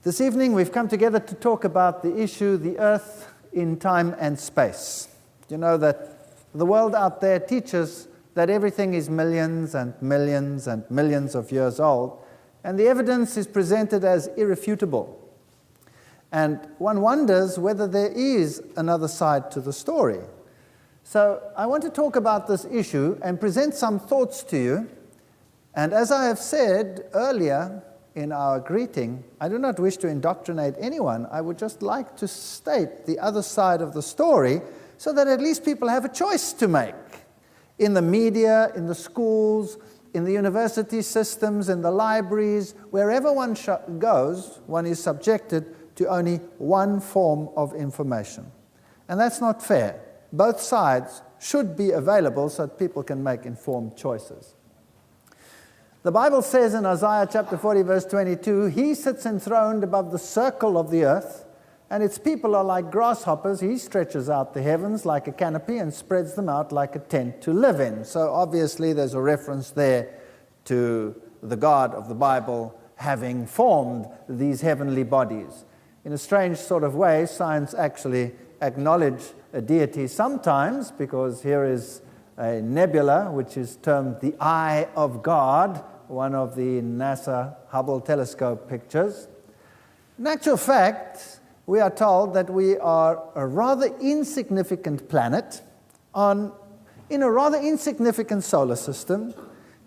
This evening we've come together to talk about the issue, the earth in time and space. You know that the world out there teaches that everything is millions and millions and millions of years old, and the evidence is presented as irrefutable. And one wonders whether there is another side to the story. So I want to talk about this issue and present some thoughts to you. And as I have said earlier in our greeting, I do not wish to indoctrinate anyone. I would just like to state the other side of the story so that at least people have a choice to make. In the media, in the schools, in the university systems, in the libraries, wherever one goes, one is subjected to only one form of information. And that's not fair. Both sides should be available so that people can make informed choices. The Bible says in Isaiah chapter 40, verse 22, He sits enthroned above the circle of the earth, and its people are like grasshoppers. He stretches out the heavens like a canopy and spreads them out like a tent to live in. So obviously there's a reference there to the God of the Bible having formed these heavenly bodies. In a strange sort of way, science actually acknowledges a deity sometimes, because here is a nebula which is termed the Eye of God, one of the NASA Hubble telescope pictures. In actual fact, we are told that we are a rather insignificant planet in a rather insignificant solar system,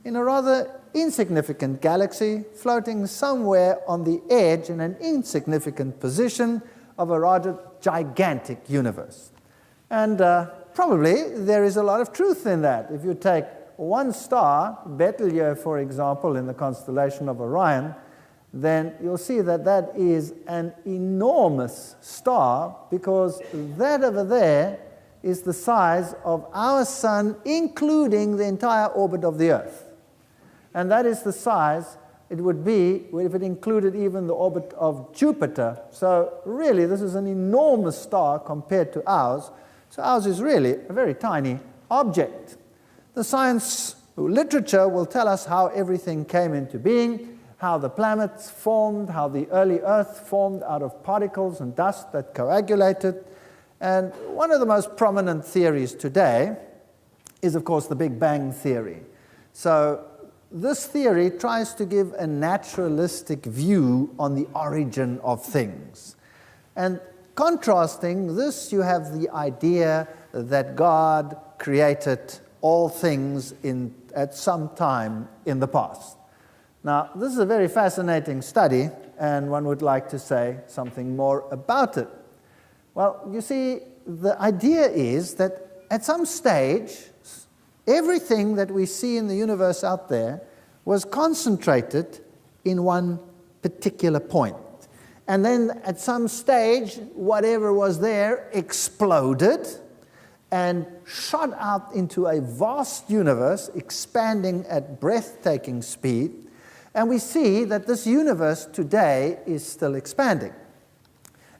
in a rather insignificant galaxy, floating somewhere on the edge in an insignificant position of a rather gigantic universe. And probably there is a lot of truth in that. If you take one star, Betelgeuse, for example, in the constellation of Orion, then you'll see that that is an enormous star, because that over there is the size of our sun, including the entire orbit of the Earth. And that is the size it would be if it included even the orbit of Jupiter. So really, this is an enormous star compared to ours. So ours is really a very tiny object. The science literature will tell us how everything came into being, how the planets formed, how the early Earth formed out of particles and dust that coagulated. And one of the most prominent theories today is, of course, the Big Bang theory. So this theory tries to give a naturalistic view on the origin of things. And contrasting this, you have the idea that God created all things at some time in the past. Now, this is a very fascinating study, and one would like to say something more about it. Well, you see, the idea is that at some stage, everything that we see in the universe out there was concentrated in one particular point. And then at some stage, whatever was there exploded and shot out into a vast universe, expanding at breathtaking speed. And we see that this universe today is still expanding.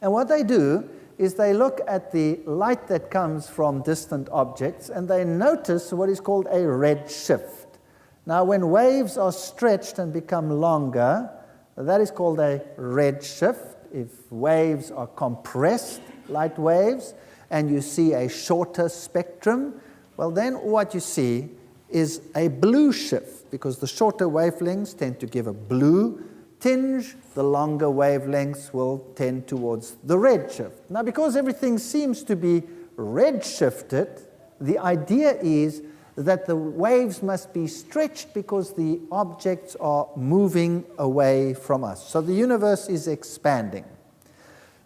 And what they do is they look at the light that comes from distant objects, and they notice what is called a red shift. Now, when waves are stretched and become longer, that is called a red shift. If waves are compressed, light waves, and you see a shorter spectrum, well, then what you see is a blue shift, because the shorter wavelengths tend to give a blue tinge, the longer wavelengths will tend towards the red shift. Now, because everything seems to be red shifted, the idea is that the waves must be stretched because the objects are moving away from us. So the universe is expanding.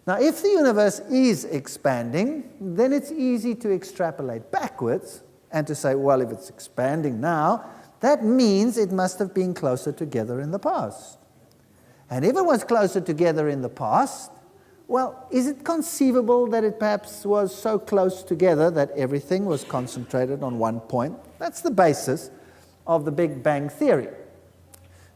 Now, if the universe is expanding, then it's easy to extrapolate backwards and to say, well, if it's expanding now, that means it must have been closer together in the past. And if it was closer together in the past, well, is it conceivable that it perhaps was so close together that everything was concentrated on one point? That's the basis of the Big Bang theory.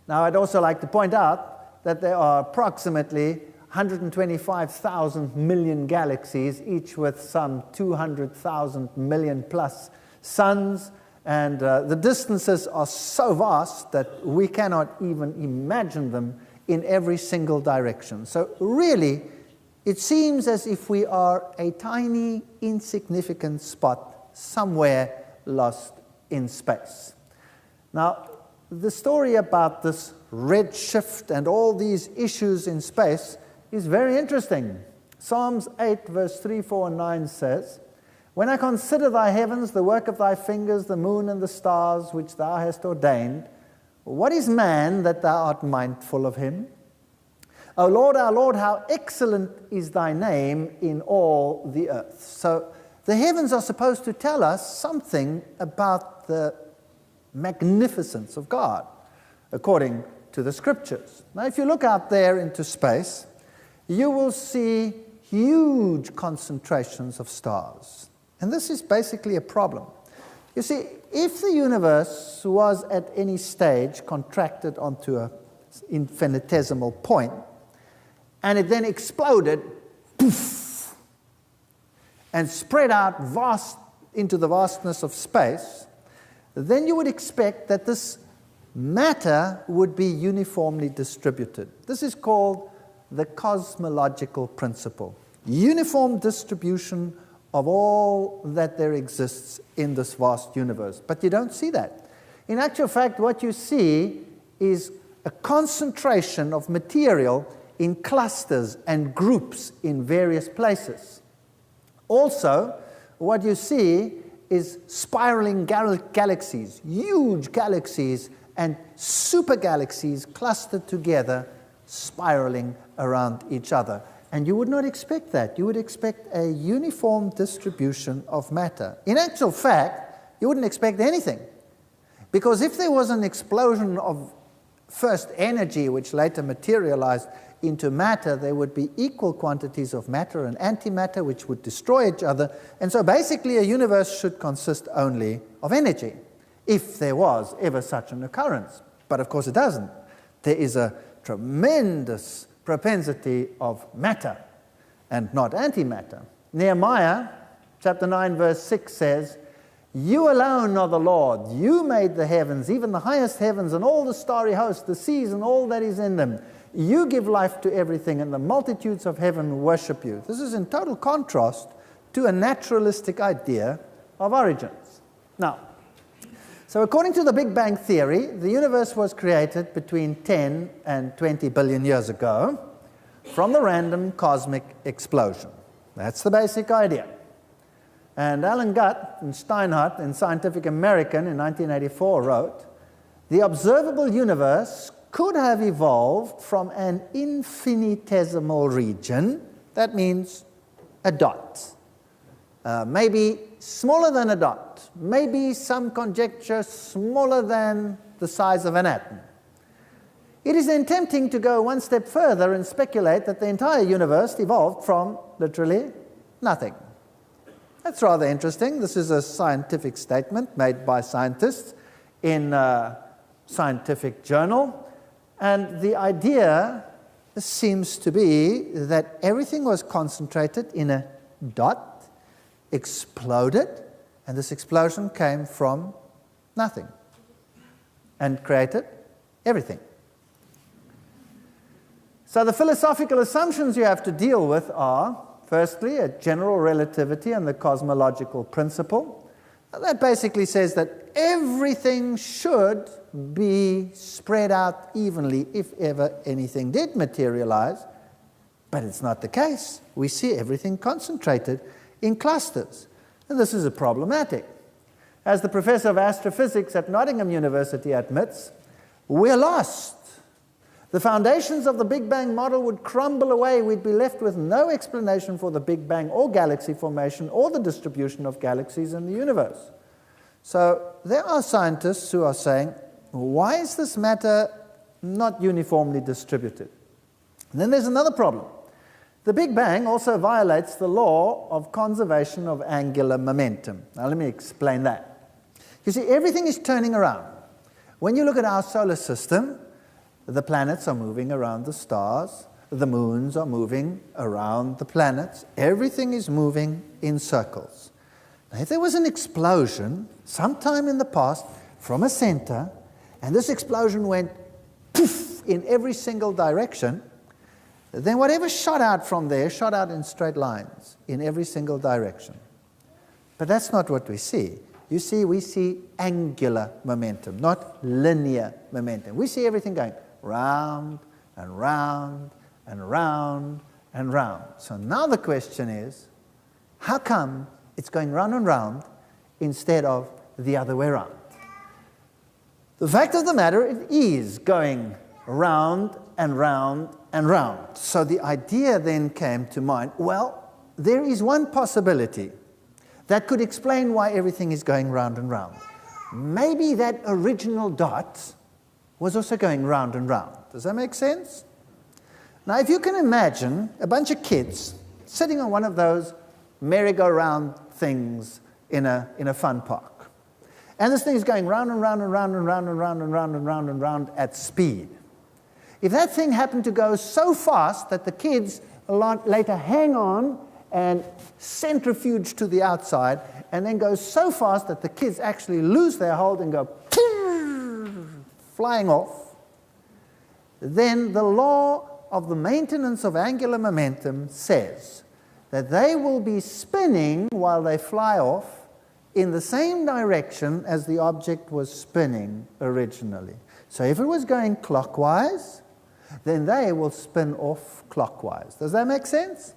Now, I'd also like to point out that there are approximately 125,000 million galaxies, each with some 200,000 million plus suns, and the distances are so vast that we cannot even imagine them in every single direction. So really, it seems as if we are a tiny, insignificant spot somewhere lost in space. Now, the story about this redshift and all these issues in space is very interesting. Psalms 8, verse 3, 4, and 9 says, "When I consider thy heavens, the work of thy fingers, the moon and the stars which thou hast ordained, what is man that thou art mindful of him? O Lord, our Lord, how excellent is thy name in all the earth." So the heavens are supposed to tell us something about the magnificence of God, according to the scriptures. Now, if you look out there into space, you will see huge concentrations of stars. And this is basically a problem. You see, if the universe was at any stage contracted onto an infinitesimal point, and it then exploded, poof, and spread out into the vastness of space, then you would expect that this matter would be uniformly distributed. This is called the cosmological principle. Uniform distribution of all that there exists in this vast universe. But you don't see that. In actual fact, what you see is a concentration of material in clusters and groups in various places. Also, what you see is spiraling galaxies, huge galaxies and super galaxies clustered together, spiraling around each other. And you would not expect that. You would expect a uniform distribution of matter. In actual fact, you wouldn't expect anything. Because if there was an explosion of first energy, which later materialized into matter, there would be equal quantities of matter and antimatter, which would destroy each other. And so basically a universe should consist only of energy, if there was ever such an occurrence. But of course it doesn't. There is a tremendous propensity of matter and not antimatter. Nehemiah chapter 9 verse 6 says, "You alone are the Lord. You made the heavens, even the highest heavens, and all the starry host, the seas and all that is in them. You give life to everything, and the multitudes of heaven worship you." This is in total contrast to a naturalistic idea of origins. Now, so according to the Big Bang Theory, the universe was created between 10 and 20 billion years ago from the random cosmic explosion. That's the basic idea. And Alan Guth and Steinhardt in Scientific American in 1984 wrote, "The observable universe could have evolved from an infinitesimal region," that means a dot, maybe smaller than a dot, maybe some conjecture smaller than the size of an atom. It is then tempting to go one step further and speculate that the entire universe evolved from literally nothing. That's rather interesting. This is a scientific statement made by scientists in a scientific journal. And the idea seems to be that everything was concentrated in a dot, exploded, and this explosion came from nothing and created everything. So the philosophical assumptions you have to deal with are, firstly, a general relativity and the cosmological principle. That basically says that everything should be spread out evenly if ever anything did materialize, but it's not the case. We see everything concentrated in clusters, and this is problematic. As the professor of astrophysics at Nottingham University admits, we're lost. The foundations of the Big Bang model would crumble away. We'd be left with no explanation for the Big Bang or galaxy formation or the distribution of galaxies in the universe. So there are scientists who are saying, why is this matter not uniformly distributed? And then there's another problem. The Big Bang also violates the law of conservation of angular momentum. Now let me explain that. You see, everything is turning around. When you look at our solar system, the planets are moving around the stars, the moons are moving around the planets, everything is moving in circles. Now, if there was an explosion sometime in the past from a center, and this explosion went poof in every single direction, then whatever shot out from there shot out in straight lines in every single direction. But that's not what we see. You see, we see angular momentum, not linear momentum. We see everything going round and round and round and round. So now the question is, how come it's going round and round instead of the other way around? The fact of the matter, it is going round and round and round. So the idea then came to mind, well, there is one possibility that could explain why everything is going round and round. Maybe that original dot was also going round and round. Does that make sense? Now, if you can imagine a bunch of kids sitting on one of those merry-go-round things in a fun park, and this thing is going round and round and round and round and round and round and round and round at speed. If that thing happened to go so fast that the kids a lot later hang on and centrifuge to the outside, and then go so fast that the kids actually lose their hold and go flying off, then the law of the maintenance of angular momentum says that they will be spinning while they fly off in the same direction as the object was spinning originally. So if it was going clockwise, then they will spin off clockwise. Does that make sense?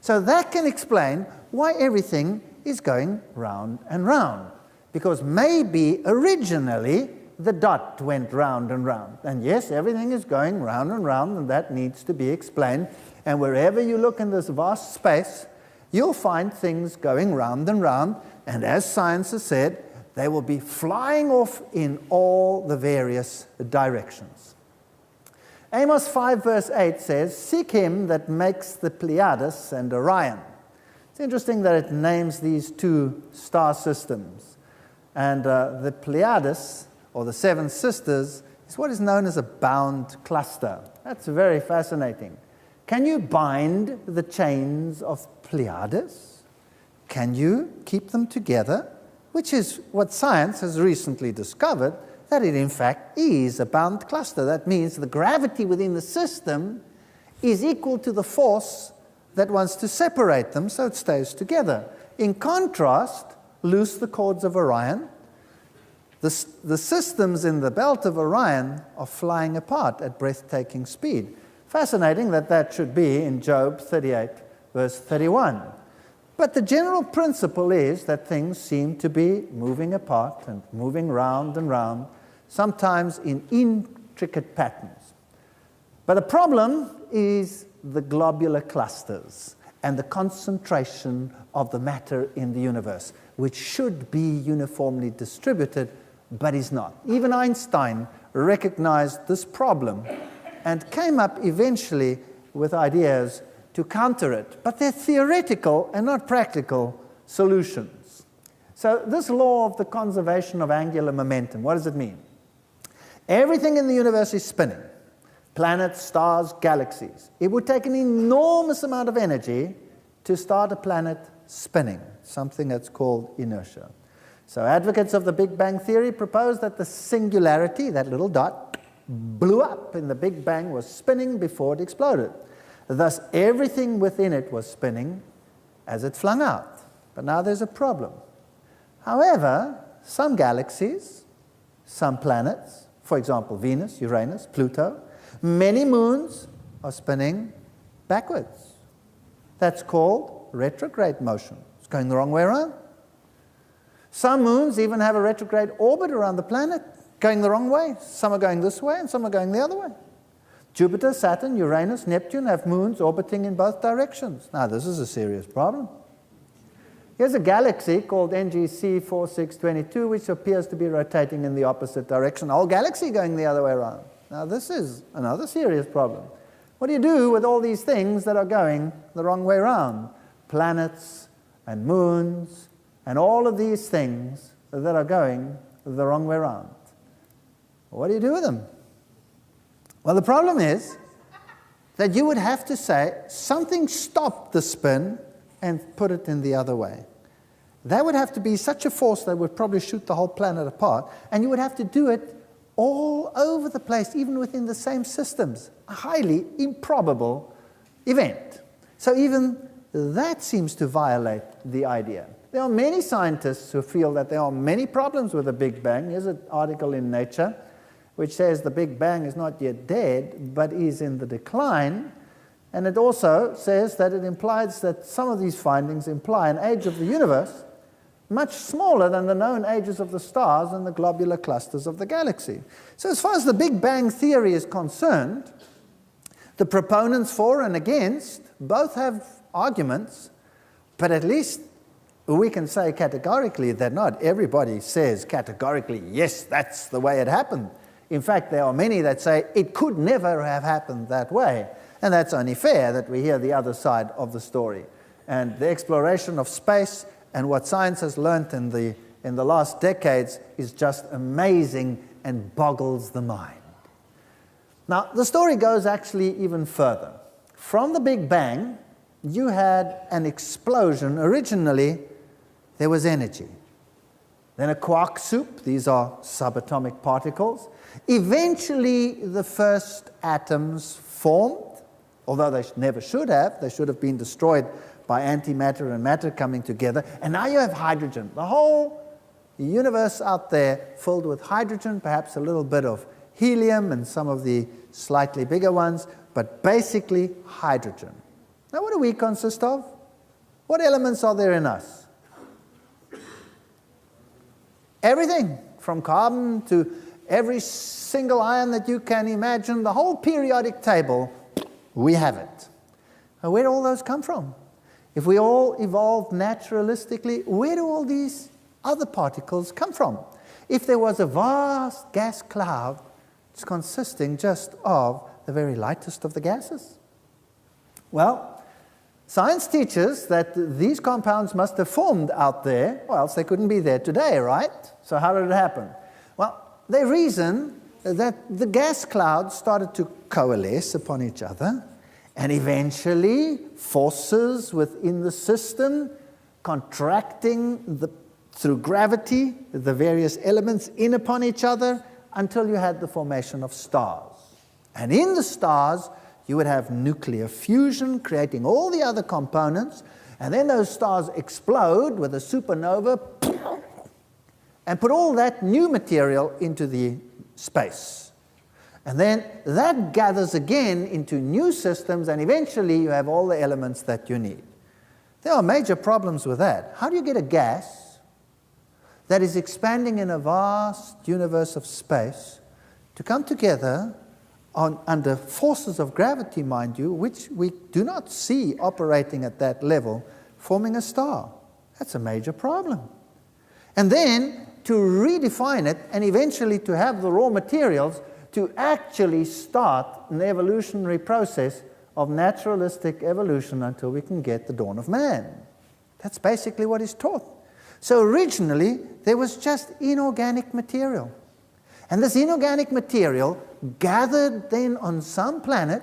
So that can explain why everything is going round and round. Because maybe originally the dot went round and round. And yes, everything is going round and round, and that needs to be explained. And wherever you look in this vast space, you'll find things going round and round. And as science has said, they will be flying off in all the various directions. Amos 5 verse 8 says, "Seek him that makes the Pleiades and Orion." It's interesting that it names these two star systems. And the Pleiades, or the Seven Sisters, is what is known as a bound cluster. That's very fascinating. Can you bind the chains of Pleiades? Can you keep them together? Which is what science has recently discovered, that it in fact is a bound cluster. That means the gravity within the system is equal to the force that wants to separate them, so it stays together. In contrast, loose the cords of Orion. The systems in the belt of Orion are flying apart at breathtaking speed. Fascinating that that should be in Job 38, verse 31. But the general principle is that things seem to be moving apart and moving round and round, sometimes in intricate patterns. But the problem is the globular clusters and the concentration of the matter in the universe, which should be uniformly distributed, but is not. Even Einstein recognized this problem and came up eventually with ideas to counter it. But they're theoretical and not practical solutions. So this law of the conservation of angular momentum, what does it mean? Everything in the universe is spinning. Planets, stars, galaxies. It would take an enormous amount of energy to start a planet spinning, something that's called inertia. So advocates of the Big Bang Theory propose that the singularity, that little dot, blew up and the Big Bang was spinning before it exploded. Thus, everything within it was spinning as it flung out. But now there's a problem. However, some galaxies, some planets, for example, Venus, Uranus, Pluto, many moons are spinning backwards. That's called retrograde motion. It's going the wrong way around. Some moons even have a retrograde orbit around the planet, going the wrong way. Some are going this way and some are going the other way. Jupiter, Saturn, Uranus, Neptune have moons orbiting in both directions. Now, this is a serious problem. Here's a galaxy called NGC 4622, which appears to be rotating in the opposite direction. The whole galaxy going the other way around. Now, this is another serious problem. What do you do with all these things that are going the wrong way around? Planets and moons and all of these things that are going the wrong way around. What do you do with them? Well, the problem is that you would have to say something stopped the spin and put it in the other way. That would have to be such a force that would probably shoot the whole planet apart, and you would have to do it all over the place, even within the same systems. A highly improbable event. So even that seems to violate the idea. There are many scientists who feel that there are many problems with the Big Bang. Here's an article in Nature which says the Big Bang is not yet dead, but is in the decline. And it also says that it implies that some of these findings imply an age of the universe much smaller than the known ages of the stars and the globular clusters of the galaxy. So as far as the Big Bang theory is concerned, the proponents for and against both have arguments, but at least we can say categorically that not everybody says categorically, yes, that's the way it happened. In fact, there are many that say it could never have happened that way. And that's only fair that we hear the other side of the story. And the exploration of space and what science has learned in the last decades is just amazing and boggles the mind. Now, the story goes actually even further. From the Big Bang, you had an explosion. Originally, there was energy. Then a quark soup. These are subatomic particles. Eventually, the first atoms formed, although they never should have. They should have been destroyed by antimatter and matter coming together. And now you have hydrogen. The whole universe out there filled with hydrogen, perhaps a little bit of helium and some of the slightly bigger ones, but basically hydrogen. Now, what do we consist of? What elements are there in us? Everything, from carbon to every single ion that you can imagine, the whole periodic table, we have it. Now, where do all those come from? If we all evolved naturalistically, where do all these other particles come from? If there was a vast gas cloud, it's consisting just of the very lightest of the gases. Well, science teaches that these compounds must have formed out there, or else they couldn't be there today, right? So how did it happen? Well, they reason that the gas clouds started to coalesce upon each other, and eventually forces within the system contracting through gravity, the various elements in upon each other, until you had the formation of stars. And in the stars, you would have nuclear fusion, creating all the other components, and then those stars explode with a supernova and put all that new material into the space. And then that gathers again into new systems, and eventually you have all the elements that you need. There are major problems with that. How do you get a gas that is expanding in a vast universe of space to come together under forces of gravity, mind you, which we do not see operating at that level, forming a star? That's a major problem. And then to redefine it and eventually to have the raw materials to actually start an evolutionary process of naturalistic evolution until we can get the dawn of man. That's basically what is taught. So originally, there was just inorganic material. And this inorganic material gathered then on some planet,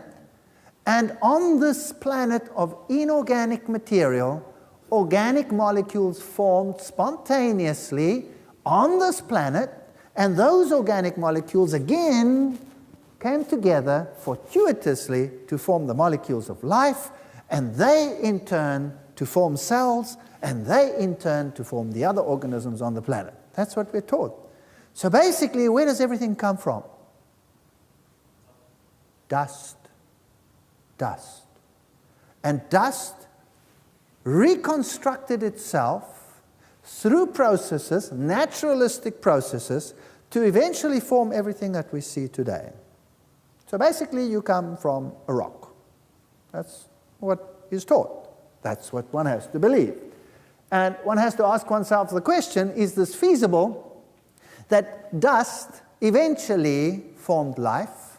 and on this planet of inorganic material, organic molecules formed spontaneously on this planet, and those organic molecules again came together fortuitously to form the molecules of life, and they in turn to form cells, and they in turn to form the other organisms on the planet. That's what we're taught. So basically, where does everything come from? Dust. Dust. And dust reconstructed itself through processes, naturalistic processes, to eventually form everything that we see today. So basically, you come from a rock. That's what is taught. That's what one has to believe. And one has to ask oneself the question, is this feasible? That dust eventually formed life,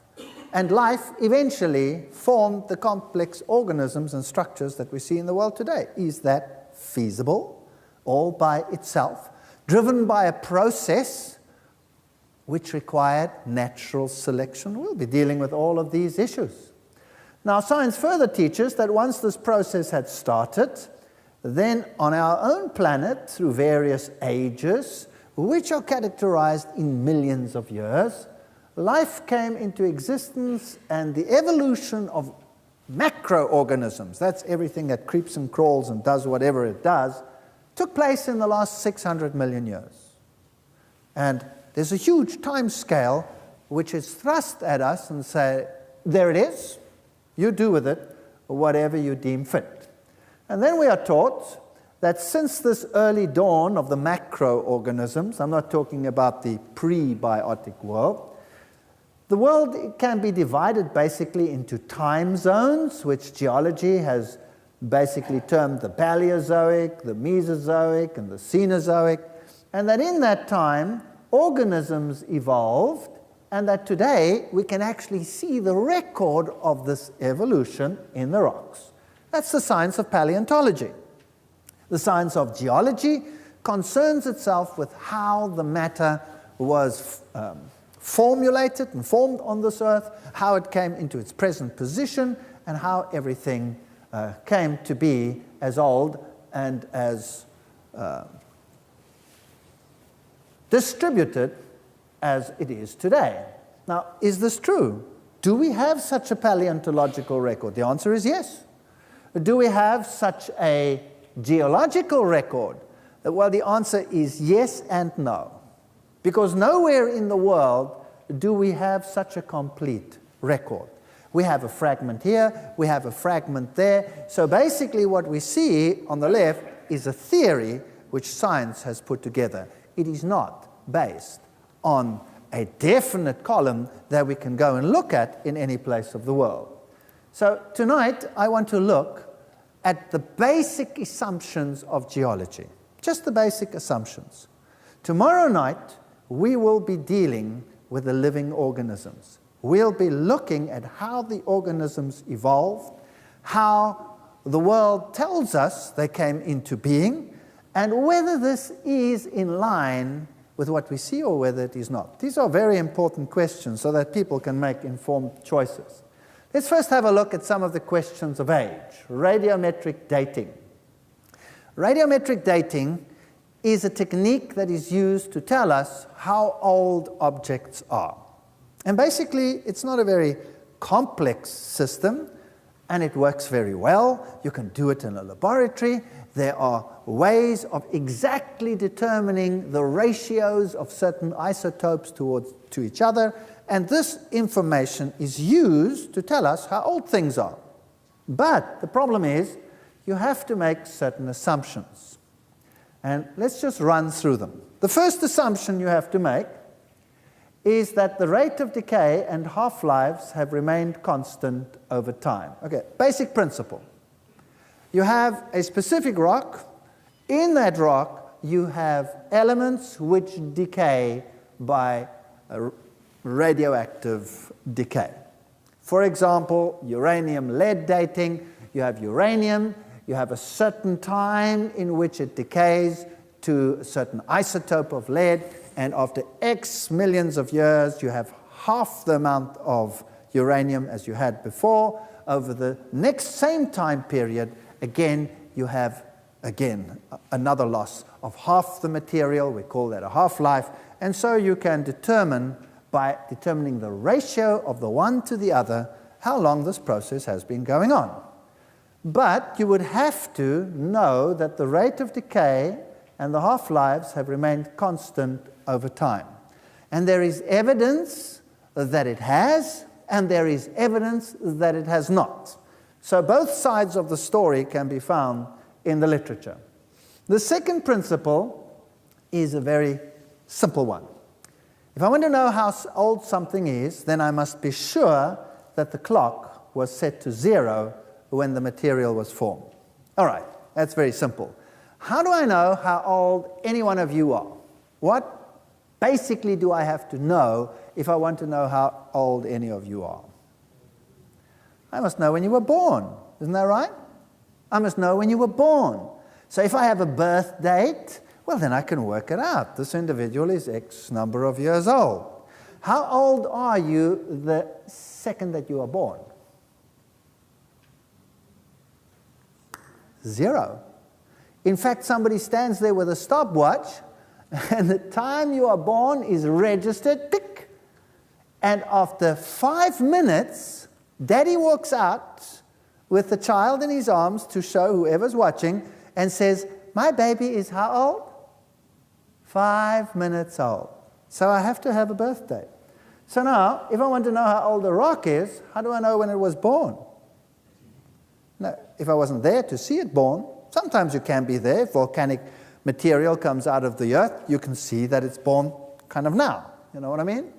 and life eventually formed the complex organisms and structures that we see in the world today. Is that feasible, all by itself, driven by a process which required natural selection? We'll be dealing with all of these issues. Now, science further teaches that once this process had started, then on our own planet, through various ages, which are characterized in millions of years, life came into existence and the evolution of macroorganisms, that's everything that creeps and crawls and does whatever it does, took place in the last 600 million years. And there's a huge time scale which is thrust at us and say, there it is, you do with it whatever you deem fit. And then we are taught that since this early dawn of the macroorganisms, I'm not talking about the prebiotic world, the world can be divided basically into time zones, which geology has basically termed the Paleozoic, the Mesozoic, and the Cenozoic, and that in that time, organisms evolved, and that today we can actually see the record of this evolution in the rocks. That's the science of paleontology. The science of geology concerns itself with how the matter was formulated and formed on this earth, how it came into its present position, and how everything came to be as old and as distributed as it is today. Now, is this true? Do we have such a paleontological record? The answer is yes. Do we have such a geological record? Well, the answer is yes and no. Because nowhere in the world do we have such a complete record. We have a fragment here, we have a fragment there. So basically what we see on the left is a theory which science has put together. It is not based on a definite column that we can go and look at in any place of the world. So tonight I want to look at the basic assumptions of geology, just the basic assumptions. Tomorrow night we will be dealing with the living organisms. We'll be looking at how the organisms evolved, how the world tells us they came into being, and whether this is in line with what we see or whether it is not. These are very important questions so that people can make informed choices. Let's first have a look at some of the questions of age. Radiometric dating. Radiometric dating is a technique that is used to tell us how old objects are. And basically, it's not a very complex system, and it works very well. You can do it in a laboratory. There are ways of exactly determining the ratios of certain isotopes to each other, and this information is used to tell us how old things are. But the problem is, you have to make certain assumptions. And let's just run through them. The first assumption you have to make is that the rate of decay and half-lives have remained constant over time. Okay, basic principle. You have a specific rock. In that rock, you have elements which decay by radioactive decay. For example, uranium-lead dating, you have uranium, you have a certain time in which it decays to a certain isotope of lead, and after X millions of years, you have half the amount of uranium as you had before. Over the next same time period, again, you have, another loss of half the material. We call that a half-life. And so you can determine, by determining the ratio of the one to the other, how long this process has been going on. But you would have to know that the rate of decay and the half-lives have remained constant over time. And there is evidence that it has, and there is evidence that it has not. So both sides of the story can be found in the literature. The second principle is a very simple one. If I want to know how old something is, then I must be sure that the clock was set to 0 when the material was formed. All right, that's very simple. How do I know how old any one of you are? What basically do I have to know if I want to know how old any of you are? I must know when you were born. Isn't that right? I must know when you were born. So if I have a birth date, well, then I can work it out. This individual is X number of years old. How old are you the second that you are born? 0. In fact, somebody stands there with a stopwatch, and the time you are born is registered, tick, And after 5 minutes, Daddy walks out with the child in his arms to show whoever's watching and says, my baby is how old? 5 minutes old. So I have to have a birthday. So now, if I want to know how old the rock is, how do I know when it was born? Now, if I wasn't there to see it born, sometimes you can be there. If volcanic material comes out of the earth, you can see that it's born kind of now. You know what I mean?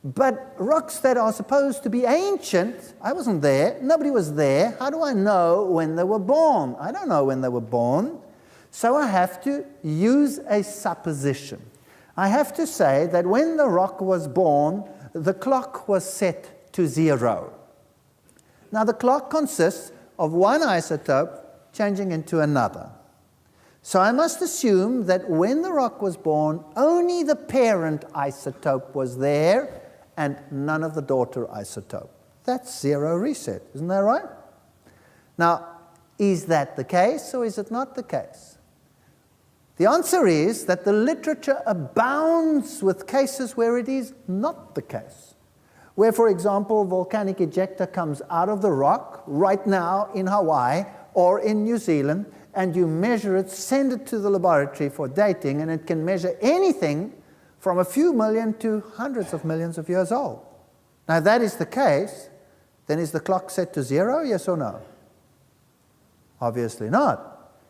But rocks that are supposed to be ancient, I wasn't there, nobody was there. How do I know when they were born? I don't know when they were born. So I have to use a supposition. I have to say that when the rock was born, the clock was set to 0. Now the clock consists of one isotope changing into another. So I must assume that when the rock was born, only the parent isotope was there and none of the daughter isotope. That's 0 reset, isn't that right? Now, is that the case or is it not the case? The answer is that the literature abounds with cases where it is not the case. Where, for example, volcanic ejecta comes out of the rock right now in Hawaii or in New Zealand, and you measure it, send it to the laboratory for dating, and it can measure anything from a few million to hundreds of millions of years old. Now, if that is the case, then is the clock set to 0, yes or no? Obviously not.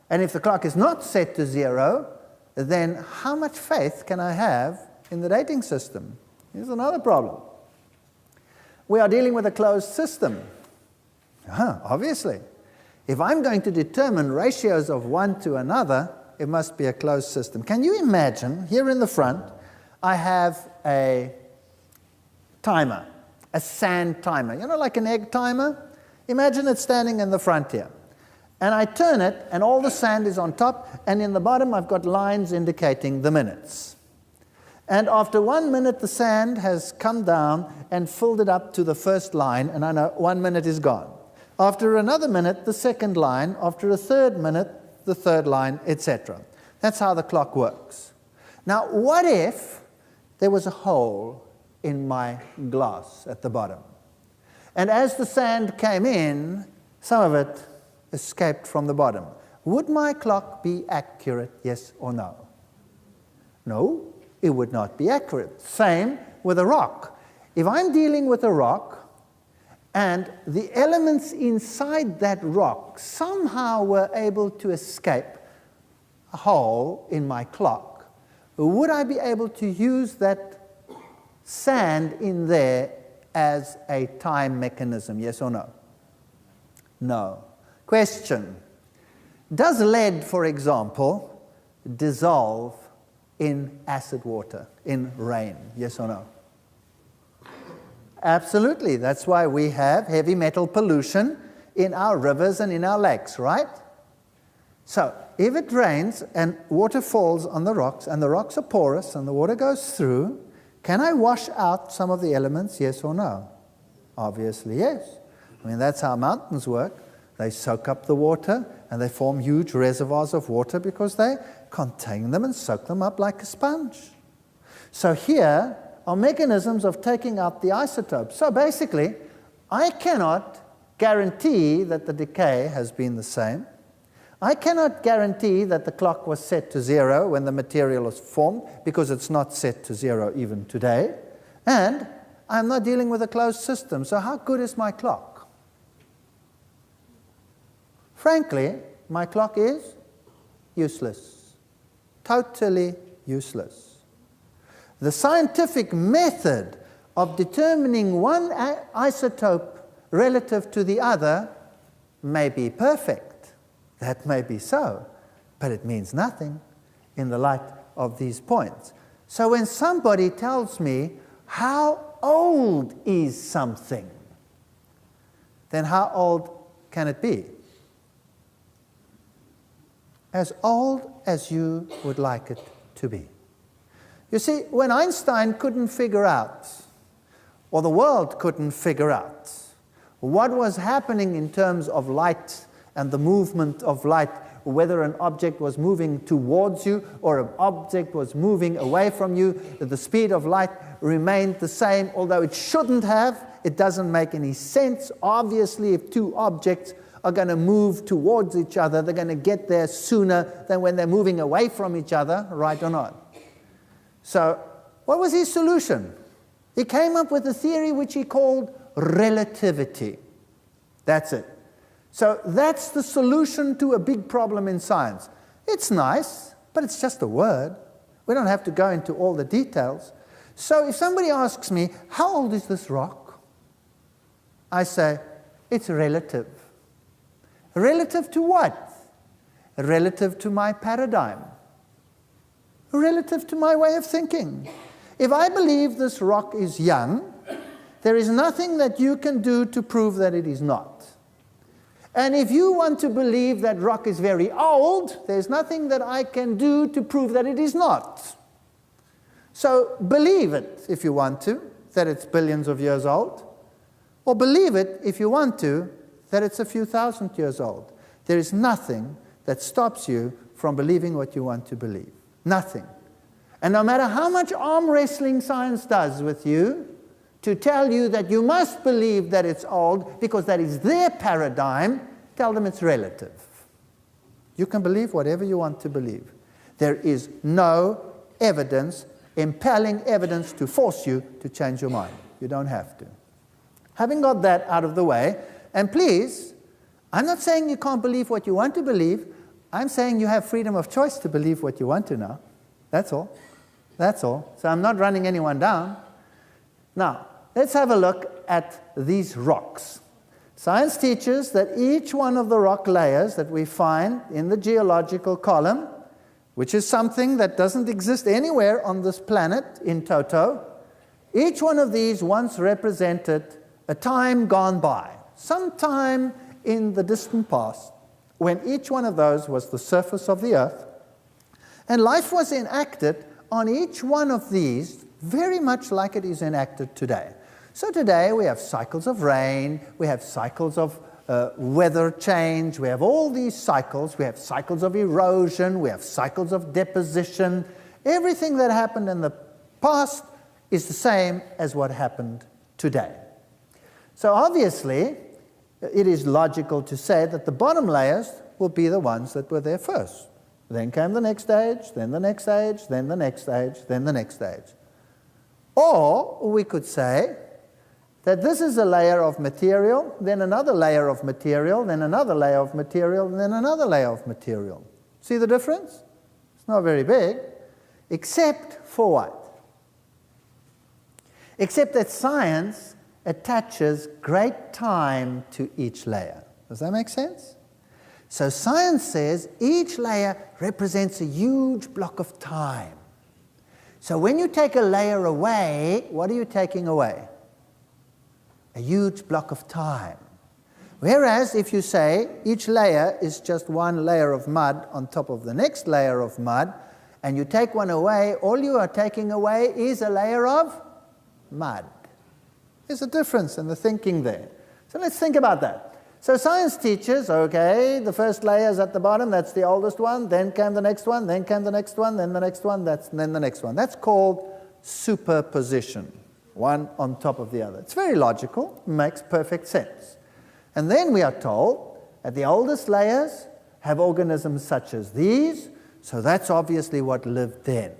And if the clock is not set to 0, then how much faith can I have in the dating system? Here's another problem. We are dealing with a closed system. Obviously. If I'm going to determine ratios of one to another, it must be a closed system. Can you imagine, here in the front, I have a timer, a sand timer. You know, like an egg timer? Imagine it standing in the front here. And I turn it, and all the sand is on top, and in the bottom I've got lines indicating the minutes. And after 1 minute, the sand has come down and filled it up to the first line, and I know 1 minute is gone. After another minute, the second line. After a third minute, the third line, etc. That's how the clock works. Now, what if there was a hole in my glass at the bottom? And as the sand came in, some of it escaped from the bottom. Would my clock be accurate, yes or no? No, it would not be accurate. Same with a rock. If I'm dealing with a rock, and the elements inside that rock somehow were able to escape a hole in my clock, would I be able to use that sand in there as a time mechanism, yes or no? No. Question. Does lead, for example, dissolve in acid water, in rain, yes or no? Absolutely. That's why we have heavy metal pollution in our rivers and in our lakes, right? So, if it rains and water falls on the rocks, and the rocks are porous and the water goes through, can I wash out some of the elements, yes or no? Obviously, yes. I mean, that's how mountains work. They soak up the water and they form huge reservoirs of water because they contain them and soak them up like a sponge. So here are mechanisms of taking out the isotopes. So basically, I cannot guarantee that the decay has been the same. I cannot guarantee that the clock was set to 0 when the material was formed, because it's not set to 0 even today. And I'm not dealing with a closed system, so how good is my clock? Frankly, my clock is useless. Totally useless. The scientific method of determining one isotope relative to the other may be perfect. That may be so, but it means nothing in the light of these points. So when somebody tells me, how old is something? Then how old can it be? As old as you would like it to be. You see, when Einstein couldn't figure out, or the world couldn't figure out, what was happening in terms of light and the movement of light whether an object was moving towards you or an object was moving away from you, that the speed of light remained the same, although it shouldn't have. It doesn't make any sense. Obviously, if two objects are going to move towards each other, they're going to get there sooner than when they're moving away from each other, right or not? So, what was his solution? He came up with a theory which he called relativity. That's it. So that's the solution to a big problem in science. It's nice, but it's just a word. We don't have to go into all the details. So if somebody asks me, how old is this rock? I say, it's relative. Relative to what? Relative to my paradigm. Relative to my way of thinking. If I believe this rock is young, there is nothing that you can do to prove that it is not. And if you want to believe that rock is very old, there's nothing that I can do to prove that it is not. So believe it if you want to, that it's billions of years old. Or believe it if you want to, that it's a few thousand years old. There is nothing that stops you from believing what you want to believe. Nothing. And no matter how much arm wrestling science does with you, to tell you that you must believe that it's old because that is their paradigm, tell them it's relative. You can believe whatever you want to believe. There is no evidence, impelling evidence to force you to change your mind. You don't have to. Having got that out of the way, and please, I'm not saying you can't believe what you want to believe. I'm saying you have freedom of choice to believe what you want to now. That's all. That's all. So I'm not running anyone down. Now, let's have a look at these rocks. Science teaches that each one of the rock layers that we find in the geological column, which is something that doesn't exist anywhere on this planet in toto, each one of these once represented a time gone by, sometime in the distant past, when each one of those was the surface of the earth, and life was enacted on each one of these very much like it is enacted today. So today we have cycles of rain, we have cycles of weather change, we have all these cycles, we have cycles of erosion, we have cycles of deposition. Everything that happened in the past is the same as what happened today. So obviously, it is logical to say that the bottom layers will be the ones that were there first. Then came the next stage, then the next stage, then the next stage, then the next stage. Or we could say that this is a layer of material, then another layer of material, then another layer of material, and then another layer of material. See the difference? It's not very big, except for what? Except that science attaches great time to each layer. Does that make sense? So science says each layer represents a huge block of time. So when you take a layer away, what are you taking away? A huge block of time. Whereas if you say each layer is just one layer of mud on top of the next layer of mud, and you take one away, all you are taking away is a layer of mud. There's a difference in the thinking there. So let's think about that. So science teaches, okay, the first layer is at the bottom, that's the oldest one, then came the next one, then came the next one, then the next one, then the next one. That's called superposition, one on top of the other. It's very logical, makes perfect sense. And then we are told that the oldest layers have organisms such as these, so that's obviously what lived then.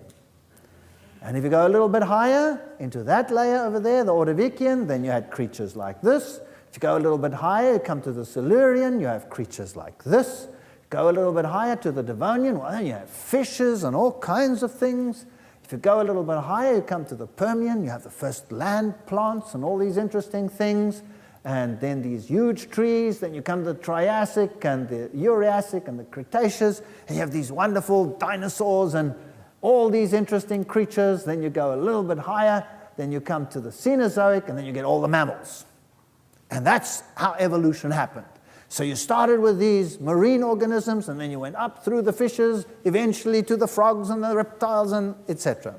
And if you go a little bit higher into that layer over there, the Ordovician, then you had creatures like this. If you go a little bit higher, you come to the Silurian, you have creatures like this. Go a little bit higher to the Devonian, well, then you have fishes and all kinds of things. If you go a little bit higher, you come to the Permian, you have the first land plants and all these interesting things. And then these huge trees, then you come to the Triassic and the Jurassic and the Cretaceous, and you have these wonderful dinosaurs and all these interesting creatures. Then you go a little bit higher, then you come to the Cenozoic, and then you get all the mammals. And that's how evolution happened. So you started with these marine organisms, and then you went up through the fishes, eventually to the frogs and the reptiles, and etc.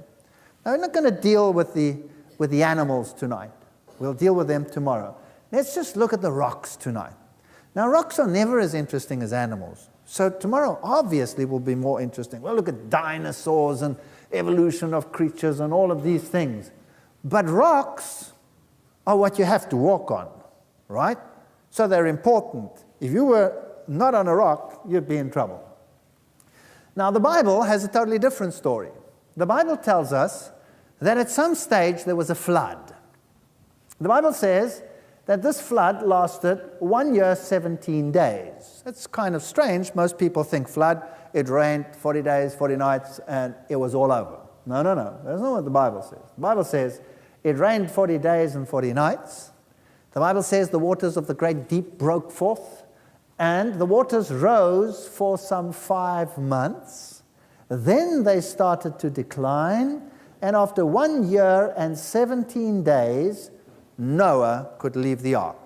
Now, we're not going to deal with the animals tonight. We'll deal with them tomorrow. Let's just look at the rocks tonight. Now, rocks are never as interesting as animals. So tomorrow obviously will be more interesting. We'll look at dinosaurs and evolution of creatures and all of these things. But rocks are what you have to walk on, right? So they're important. If you were not on a rock, you'd be in trouble. Now, the Bible has a totally different story. The Bible tells us that at some stage there was a flood. The Bible says that this flood lasted 1 year, 17 days. That's kind of strange. Most people think flood, it rained 40 days, 40 nights, and it was all over. No. That's not what the Bible says. The Bible says it rained 40 days and 40 nights. The Bible says the waters of the great deep broke forth, and the waters rose for some 5 months. Then they started to decline, and after 1 year and 17 days, Noah could leave the ark.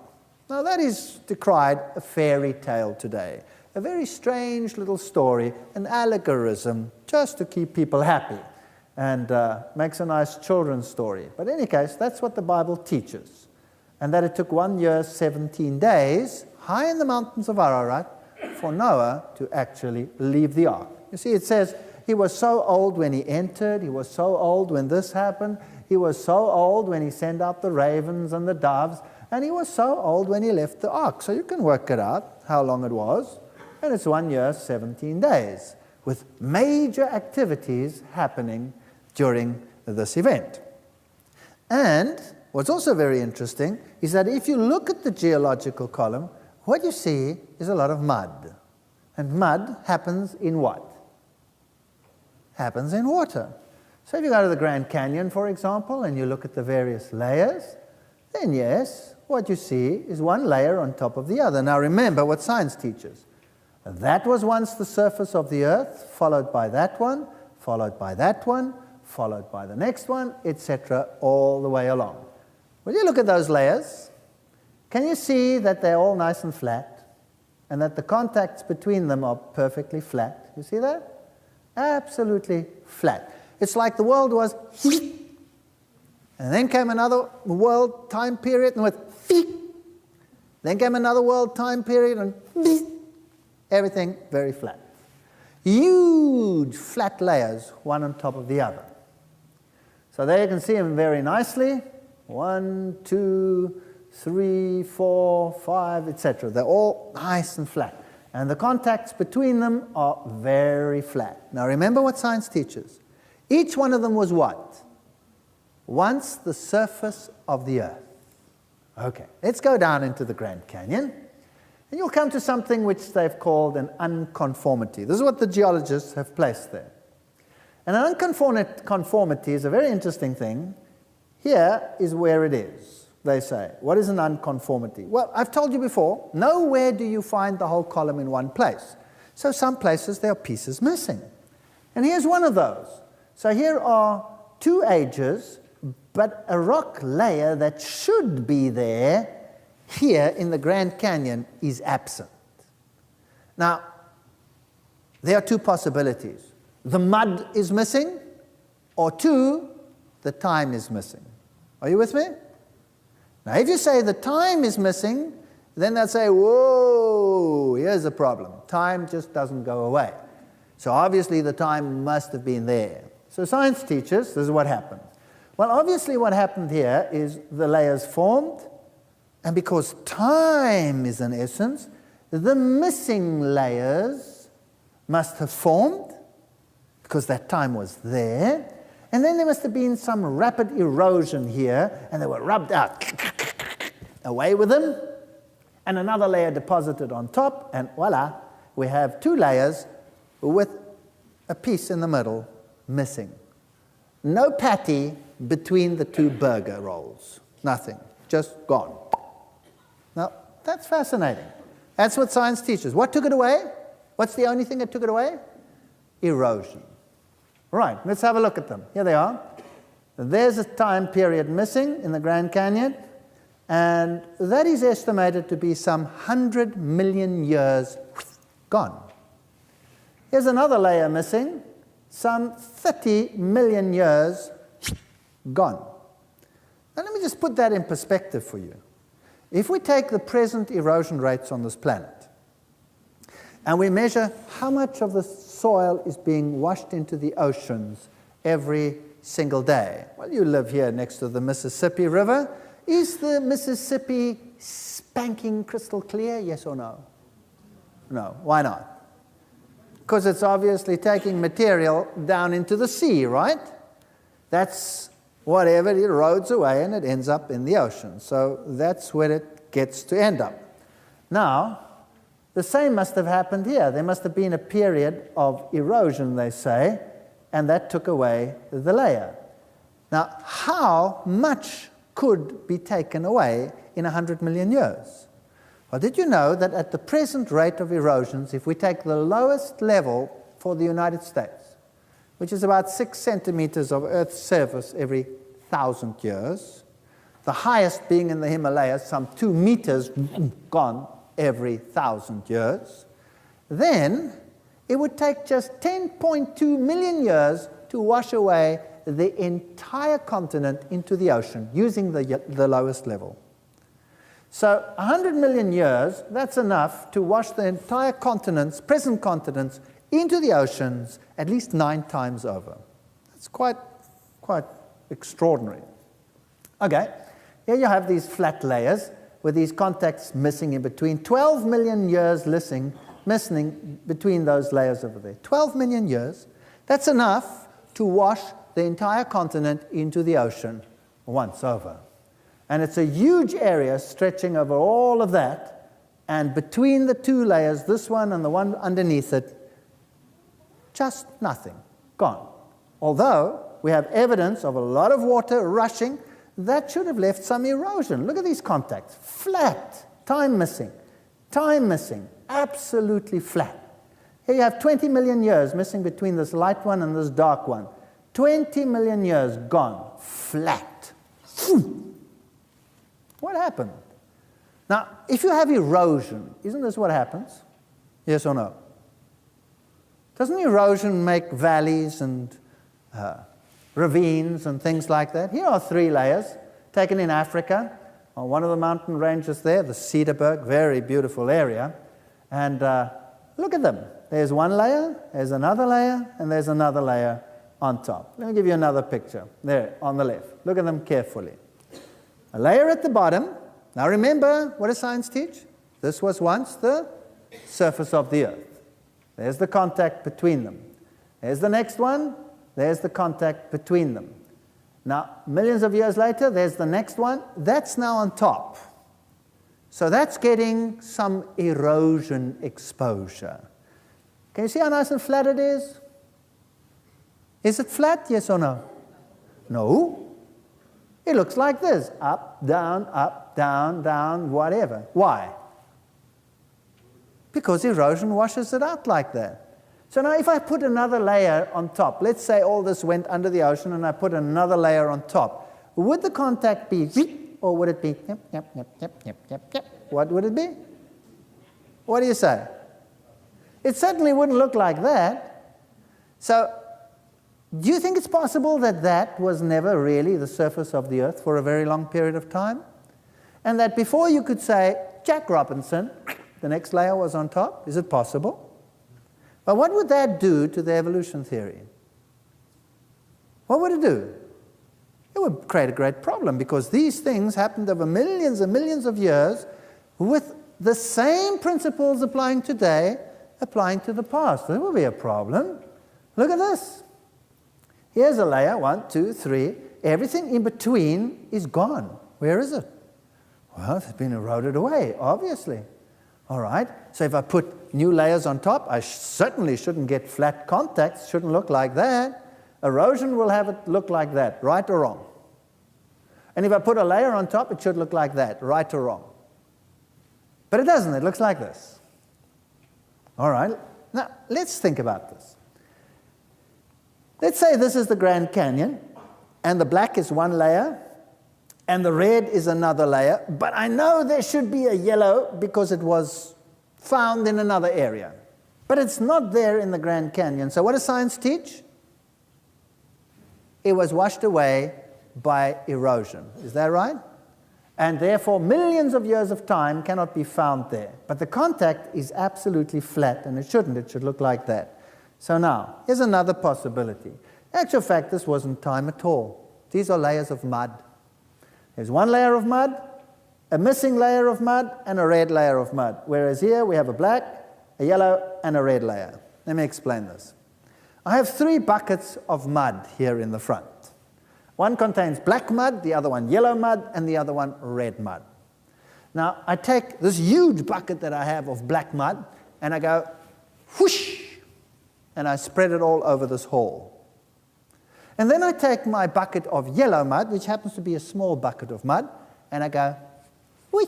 Now that is decried a fairy tale today. A very strange little story, an allegorism, just to keep people happy, and makes a nice children's story. But in any case, that's what the Bible teaches. And that it took 1 year, 17 days, high in the mountains of Ararat, for Noah to actually leave the ark. You see, it says he was so old when he entered, he was so old when this happened, he was so old when he sent out the ravens and the doves, and he was so old when he left the ark. So you can work it out, how long it was. And it's 1 year, 17 days, with major activities happening during this event. And what's also very interesting is that if you look at the geological column, what you see is a lot of mud. And mud happens in what? Happens in water. So if you go to the Grand Canyon, for example, and you look at the various layers, then yes, what you see is one layer on top of the other. Now remember what science teaches. That was once the surface of the earth, followed by that one, followed by that one, followed by the next one, etc., all the way along. When you look at those layers, can you see that they're all nice and flat, and that the contacts between them are perfectly flat? You see that? Absolutely flat. It's like the world was and then came another world time period and went then came another world time period and everything very flat. Huge flat layers, one on top of the other. So there you can see them very nicely. 1, 2, 3, 4, 5, etc. They're all nice and flat. And the contacts between them are very flat. Now remember what science teaches. Each one of them was what? Once the surface of the earth. Okay, let's go down into the Grand Canyon. And you'll come to something which they've called an unconformity. This is what the geologists have placed there. And an unconformity is a very interesting thing. Here is where it is, they say. What is an unconformity? Well, I've told you before, nowhere do you find the whole column in one place. So some places there are pieces missing. And here's one of those. So here are 2 ages, but a rock layer that should be there here in the Grand Canyon is absent. Now, there are 2 possibilities. The mud is missing, or 2, the time is missing. Are you with me? Now, if you say the time is missing, then they'll say, whoa, here's a problem. Time just doesn't go away. So obviously the time must have been there. So science teaches, this is what happened. Well, obviously what happened here is the layers formed, and because time is an essence, the missing layers must have formed, because that time was there, and then there must have been some rapid erosion here, and they were rubbed out, away with them, and another layer deposited on top, and voila, we have 2 layers with a piece in the middle missing. No patty between the 2 burger rolls. Nothing. Just gone. Now, that's fascinating. That's what science teaches. What took it away? What's the only thing that took it away? Erosion. Right, let's have a look at them. Here they are. There's a time period missing in the Grand Canyon, and that is estimated to be some 100 million years gone. Here's another layer missing, some 30 million years gone. Now let me just put that in perspective for you. If we take the present erosion rates on this planet, And we measure how much of the soil is being washed into the oceans every single day. Well, you live here next to the Mississippi River. Is the Mississippi spanking crystal clear, yes or no? No. Why not? Because it's obviously taking material down into the sea, right? That's whatever, it erodes away and it ends up in the ocean. So that's where it gets to end up. Now, the same must have happened here. There must have been a period of erosion, they say, and that took away the layer. Now, how much could be taken away in 100 million years? Well, did you know that at the present rate of erosions, if we take the lowest level for the United States, which is about 6 centimeters of Earth's surface every 1,000 years, the highest being in the Himalayas, some 2 meters gone every 1,000 years, then it would take just 10.2 million years to wash away the entire continent into the ocean using the lowest level. So 100 million years, that's enough to wash the entire continents, present continents, into the oceans at least 9 times over. That's quite extraordinary. Okay, here you have these flat layers with these contacts missing in between. 12 million years missing between those layers over there. 12 million years. That's enough to wash the entire continent into the ocean once over. And it's a huge area stretching over all of that. And between the 2 layers, this one and the one underneath it, just nothing. Gone. Although we have evidence of a lot of water rushing, that should have left some erosion. Look at these contacts. Flat. Time missing. Time missing. Absolutely flat. Here you have 20 million years missing between this light one and this dark one. 20 million years gone. Flat. What happened? Now, if you have erosion, isn't this what happens? Yes or no? Doesn't erosion make valleys and ravines and things like that? Here are 3 layers taken in Africa on one of the mountain ranges there, the Cedarburg, very beautiful area. And look at them. There's one layer, there's another layer, and there's another layer on top. Let me give you another picture. There, on the left. Look at them carefully. A layer at the bottom. Now remember, what does science teach? This was once the surface of the earth. There's the contact between them. There's the next one. There's the contact between them. Now, millions of years later, there's the next one. That's now on top. So that's getting some erosion exposure. Can you see how nice and flat it is? Is it flat, yes or no? No. It looks like this. Up, down, whatever. Why? Because erosion washes it out like that. So now if I put another layer on top, let's say all this went under the ocean and I put another layer on top, would the contact be zip, or would it be yep, yep, yep, yep, yep, yep, yep? What would it be? What do you say? It certainly wouldn't look like that. So do you think it's possible that that was never really the surface of the earth for a very long period of time? And that before you could say, Jack Robinson, the next layer was on top? Is it possible? But what would that do to the evolution theory? What would it do? It would create a great problem, because these things happened over millions and millions of years with the same principles applying today, applying to the past. There will be a problem. Look at this. Here's a layer, 1, 2, 3. Everything in between is gone. Where is it? Well, it's been eroded away, obviously. All right, so if I put new layers on top, I certainly shouldn't get flat contacts, shouldn't look like that. Erosion will have it look like that, right or wrong. And if I put a layer on top, it should look like that, right or wrong. But it doesn't, it looks like this. All right, now let's think about this. Let's say this is the Grand Canyon, and the black is one layer, and the red is another layer, but I know there should be a yellow because it was found in another area. But it's not there in the Grand Canyon. So what does science teach? It was washed away by erosion. Is that right? and therefore millions of years of time cannot be found there. But the contact is absolutely flat, and it shouldn't. It should look like that. So now, here's another possibility. In actual fact, this wasn't time at all. These are layers of mud. There's one layer of mud, a missing layer of mud, and a red layer of mud. Whereas here we have a black, a yellow, and a red layer. Let me explain this. I have 3 buckets of mud here in the front. One contains black mud, the other one yellow mud, and the other one red mud. Now, I take this huge bucket that I have of black mud, and I go whoosh, and I spread it all over this hall. And then I take my bucket of yellow mud, which happens to be a small bucket of mud, and I go whoosh,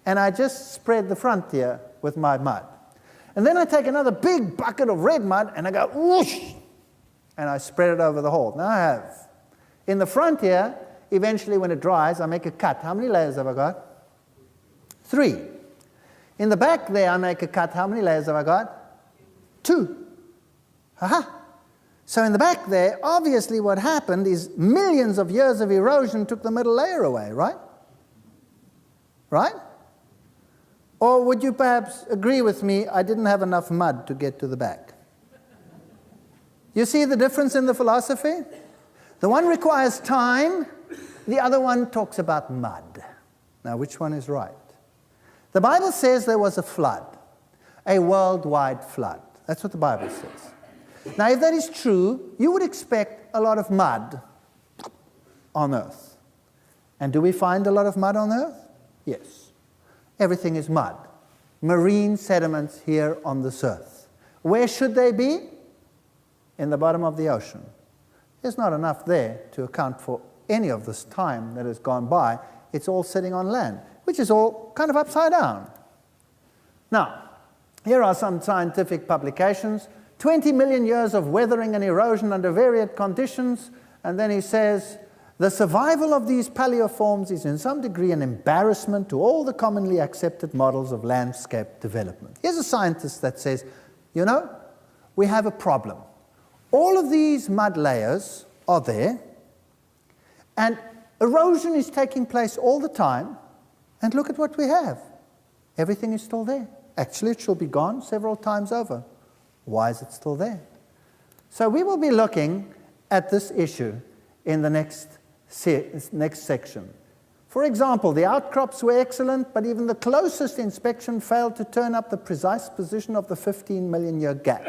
and I just spread the front here with my mud. And then I take another big bucket of red mud, and I go whoosh, and I spread it over the hall. Now I have, in the front here, eventually when it dries, I make a cut. How many layers have I got? 3. In the back there, I make a cut. How many layers have I got? 2. Aha. So in the back there, obviously what happened is millions of years of erosion took the middle layer away, right? Right? Or would you perhaps agree with me, I didn't have enough mud to get to the back? You see the difference in the philosophy? The one requires time, the other one talks about mud. Now, which one is right? The Bible says there was a flood, a worldwide flood. That's what the Bible says. Now, if that is true, you would expect a lot of mud on earth. And do we find a lot of mud on earth? Yes. Everything is mud. Marine sediments here on this earth. Where should they be? In the bottom of the ocean. There's not enough there to account for any of this time that has gone by. It's all sitting on land, which is all kind of upside down. Now, here are some scientific publications. 20 million years of weathering and erosion under varied conditions. And then he says, the survival of these paleoforms is in some degree an embarrassment to all the commonly accepted models of landscape development. Here's a scientist that says, you know, we have a problem. All of these mud layers are there, and erosion is taking place all the time, and look at what we have. Everything is still there. Actually, it should be gone several times over. Why is it still there? So we will be looking at this issue in the next section. For example, the outcrops were excellent, but even the closest inspection failed to turn up the precise position of the 15 million year gap.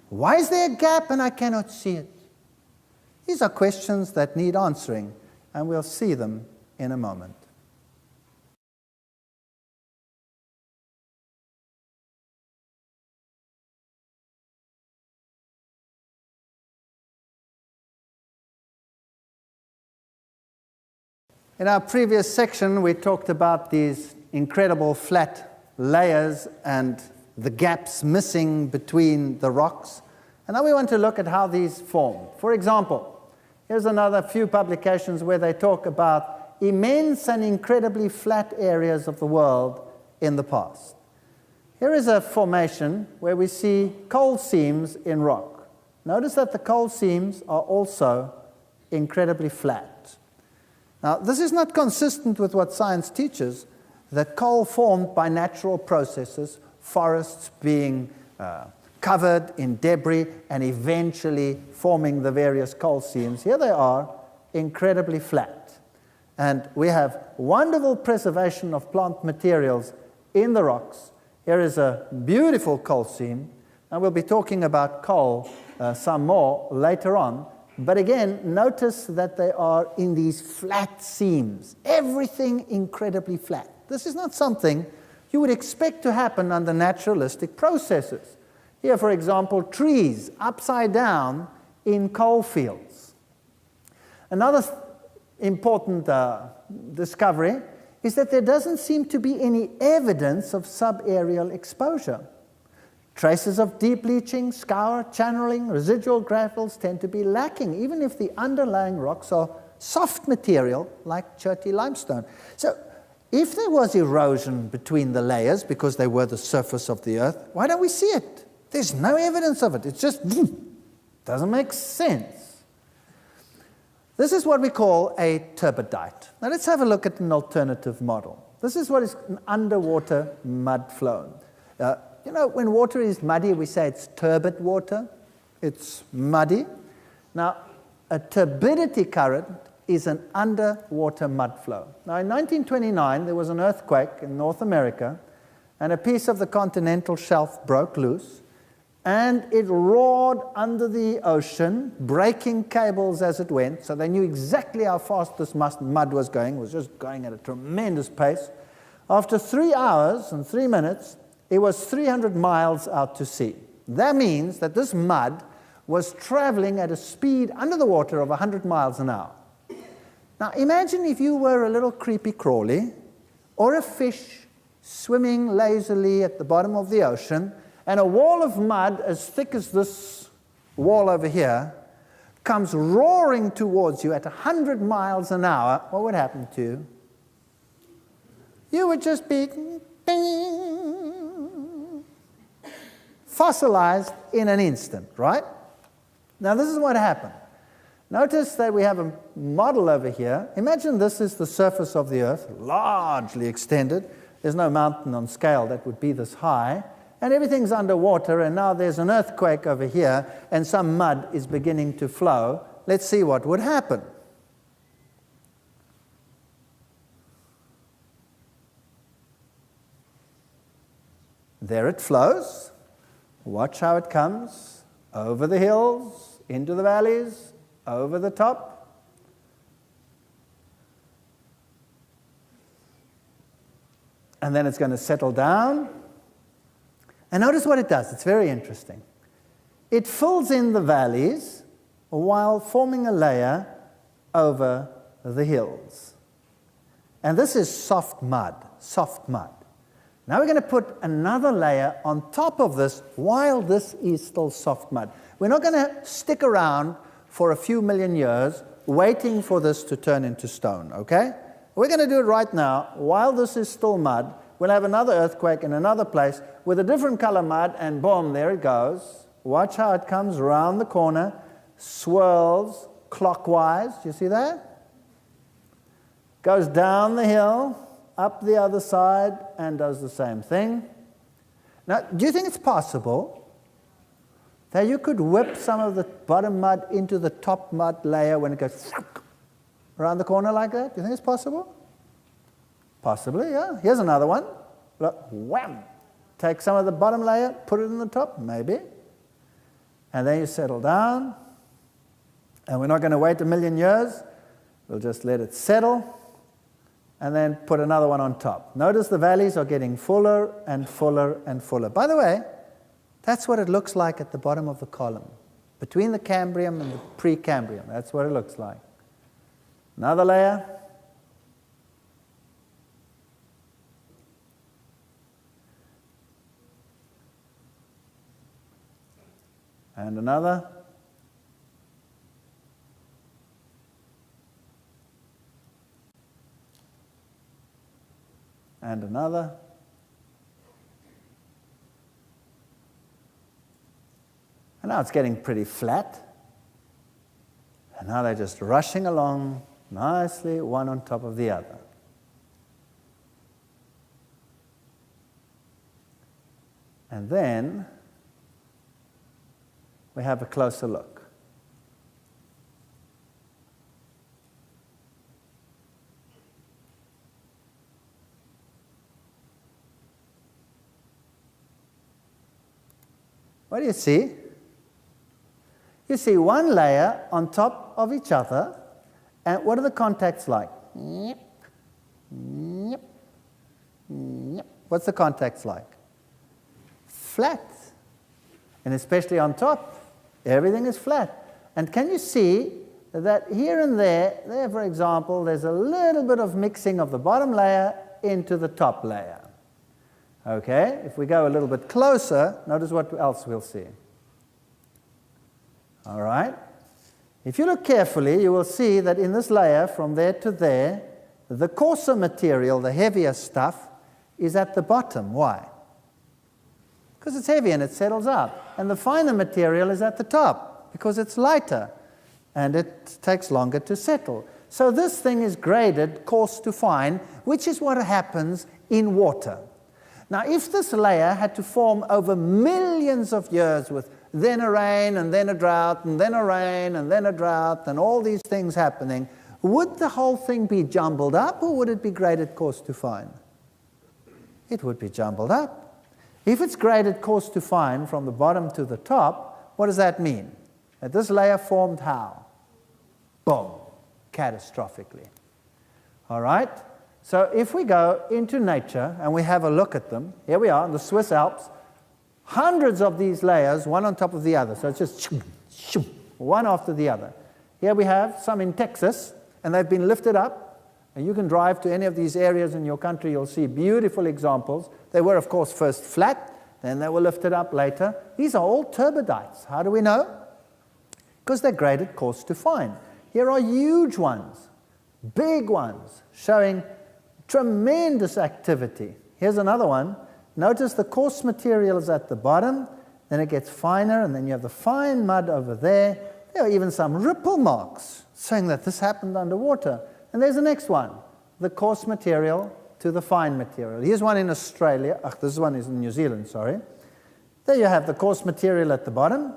Why is there a gap and I cannot see it? These are questions that need answering, and we'll see them in a moment. In our previous section, we talked about these incredible flat layers and the gaps missing between the rocks. And now we want to look at how these form. For example, here's another few publications where they talk about immense and incredibly flat areas of the world in the past. Here is a formation where we see coal seams in rock. Notice that the coal seams are also incredibly flat. Now, this is not consistent with what science teaches, that coal formed by natural processes, forests being covered in debris and eventually forming the various coal seams. Here they are, incredibly flat. And we have wonderful preservation of plant materials in the rocks. Here is a beautiful coal seam, and we'll be talking about coal some more later on. But again, notice that they are in these flat seams. Everything incredibly flat. This is not something you would expect to happen under naturalistic processes. Here, for example, trees upside down in coal fields. Another important discovery is that there doesn't seem to be any evidence of subaerial exposure. Traces of deep leaching, scour, channeling, residual gravels tend to be lacking, even if the underlying rocks are soft material like Cherty limestone. So if there was erosion between the layers because they were the surface of the earth, why don't we see it? There's no evidence of it. It's just doesn't make sense. This is what we call a turbidite. Now let's have a look at an alternative model. This is what is an underwater mud flow. You know, when water is muddy, we say it's turbid water. It's muddy. Now, a turbidity current is an underwater mud flow. Now, in 1929, there was an earthquake in North America, and a piece of the continental shelf broke loose, and it roared under the ocean, breaking cables as it went, so they knew exactly how fast this mud was going. It was just going at a tremendous pace. After 3 hours and 3 minutes, it was 300 miles out to sea. That means that this mud was traveling at a speed under the water of 100 miles an hour. Now, imagine if you were a little creepy crawly or a fish swimming lazily at the bottom of the ocean, and a wall of mud as thick as this wall over here comes roaring towards you at 100 miles an hour. What would happen to you? You would just be fossilized in an instant, right? Now, this is what happened. Notice that we have a model over here. Imagine this is the surface of the Earth, largely extended. There's no mountain on scale that would be this high. And everything's underwater, and now there's an earthquake over here, and some mud is beginning to flow. Let's see what would happen. There it flows. Watch how it comes over the hills, into the valleys, over the top. And then it's going to settle down. And notice what it does. It's very interesting. It fills in the valleys while forming a layer over the hills. And this is soft mud, soft mud. Now we're going to put another layer on top of this while this is still soft mud. We're not going to stick around for a few million years waiting for this to turn into stone, okay? We're going to do it right now while this is still mud. We'll have another earthquake in another place with a different color mud, and boom, there it goes. Watch how it comes around the corner, swirls clockwise. Do you see that? Goes down the hill, up the other side, and does the same thing. Now, do you think it's possible that you could whip some of the bottom mud into the top mud layer when it goes around the corner like that? Do you think it's possible? Possibly, yeah. Here's another one. Look, wham! Take some of the bottom layer, put it in the top, maybe. And then you settle down. And we're not going to wait a million years. We'll just let it settle. And then put another one on top. Notice the valleys are getting fuller and fuller and fuller. By the way, that's what it looks like at the bottom of the column. Between the Cambrian and the Precambrian. That's what it looks like. Another layer. And another. And another. And now it's getting pretty flat. And now they're just rushing along nicely, one on top of the other. And then we have a closer look. What do you see? You see one layer on top of each other, and what are the contacts like? What's the contacts like? Flat. And especially on top, everything is flat. And can you see that here and there, for example, there's a little bit of mixing of the bottom layer into the top layer. Okay, if we go a little bit closer, notice what else we'll see. All right. If you look carefully, you will see that in this layer, from there to there, the coarser material, the heavier stuff, is at the bottom. Why? Because it's heavy and it settles out. And the finer material is at the top, because it's lighter. and it takes longer to settle. So this thing is graded coarse to fine, which is what happens in water. Now, if this layer had to form over millions of years with then a rain, and then a drought, and then a rain, and then a drought, and all these things happening, would the whole thing be jumbled up, or would it be graded coarse to fine? It would be jumbled up. If it's graded coarse to fine from the bottom to the top, what does that mean? That this layer formed how? Boom, catastrophically. All right? So if we go into nature and we have a look at them, here we are in the Swiss Alps, hundreds of these layers, one on top of the other. So it's just one after the other. Here we have some in Texas, and they've been lifted up. And you can drive to any of these areas in your country, you'll see beautiful examples. They were, of course, first flat, then they were lifted up later. These are all turbidites. How do we know? Because they're graded coarse to fine. Here are huge ones, big ones, showing tremendous activity. Here's another one. Notice the coarse material is at the bottom, then it gets finer, and then you have the fine mud over there. There are even some ripple marks showing that this happened underwater. And there's the next one, the coarse material to the fine material. Here's one in Australia. This one is in New Zealand, sorry. There you have the coarse material at the bottom.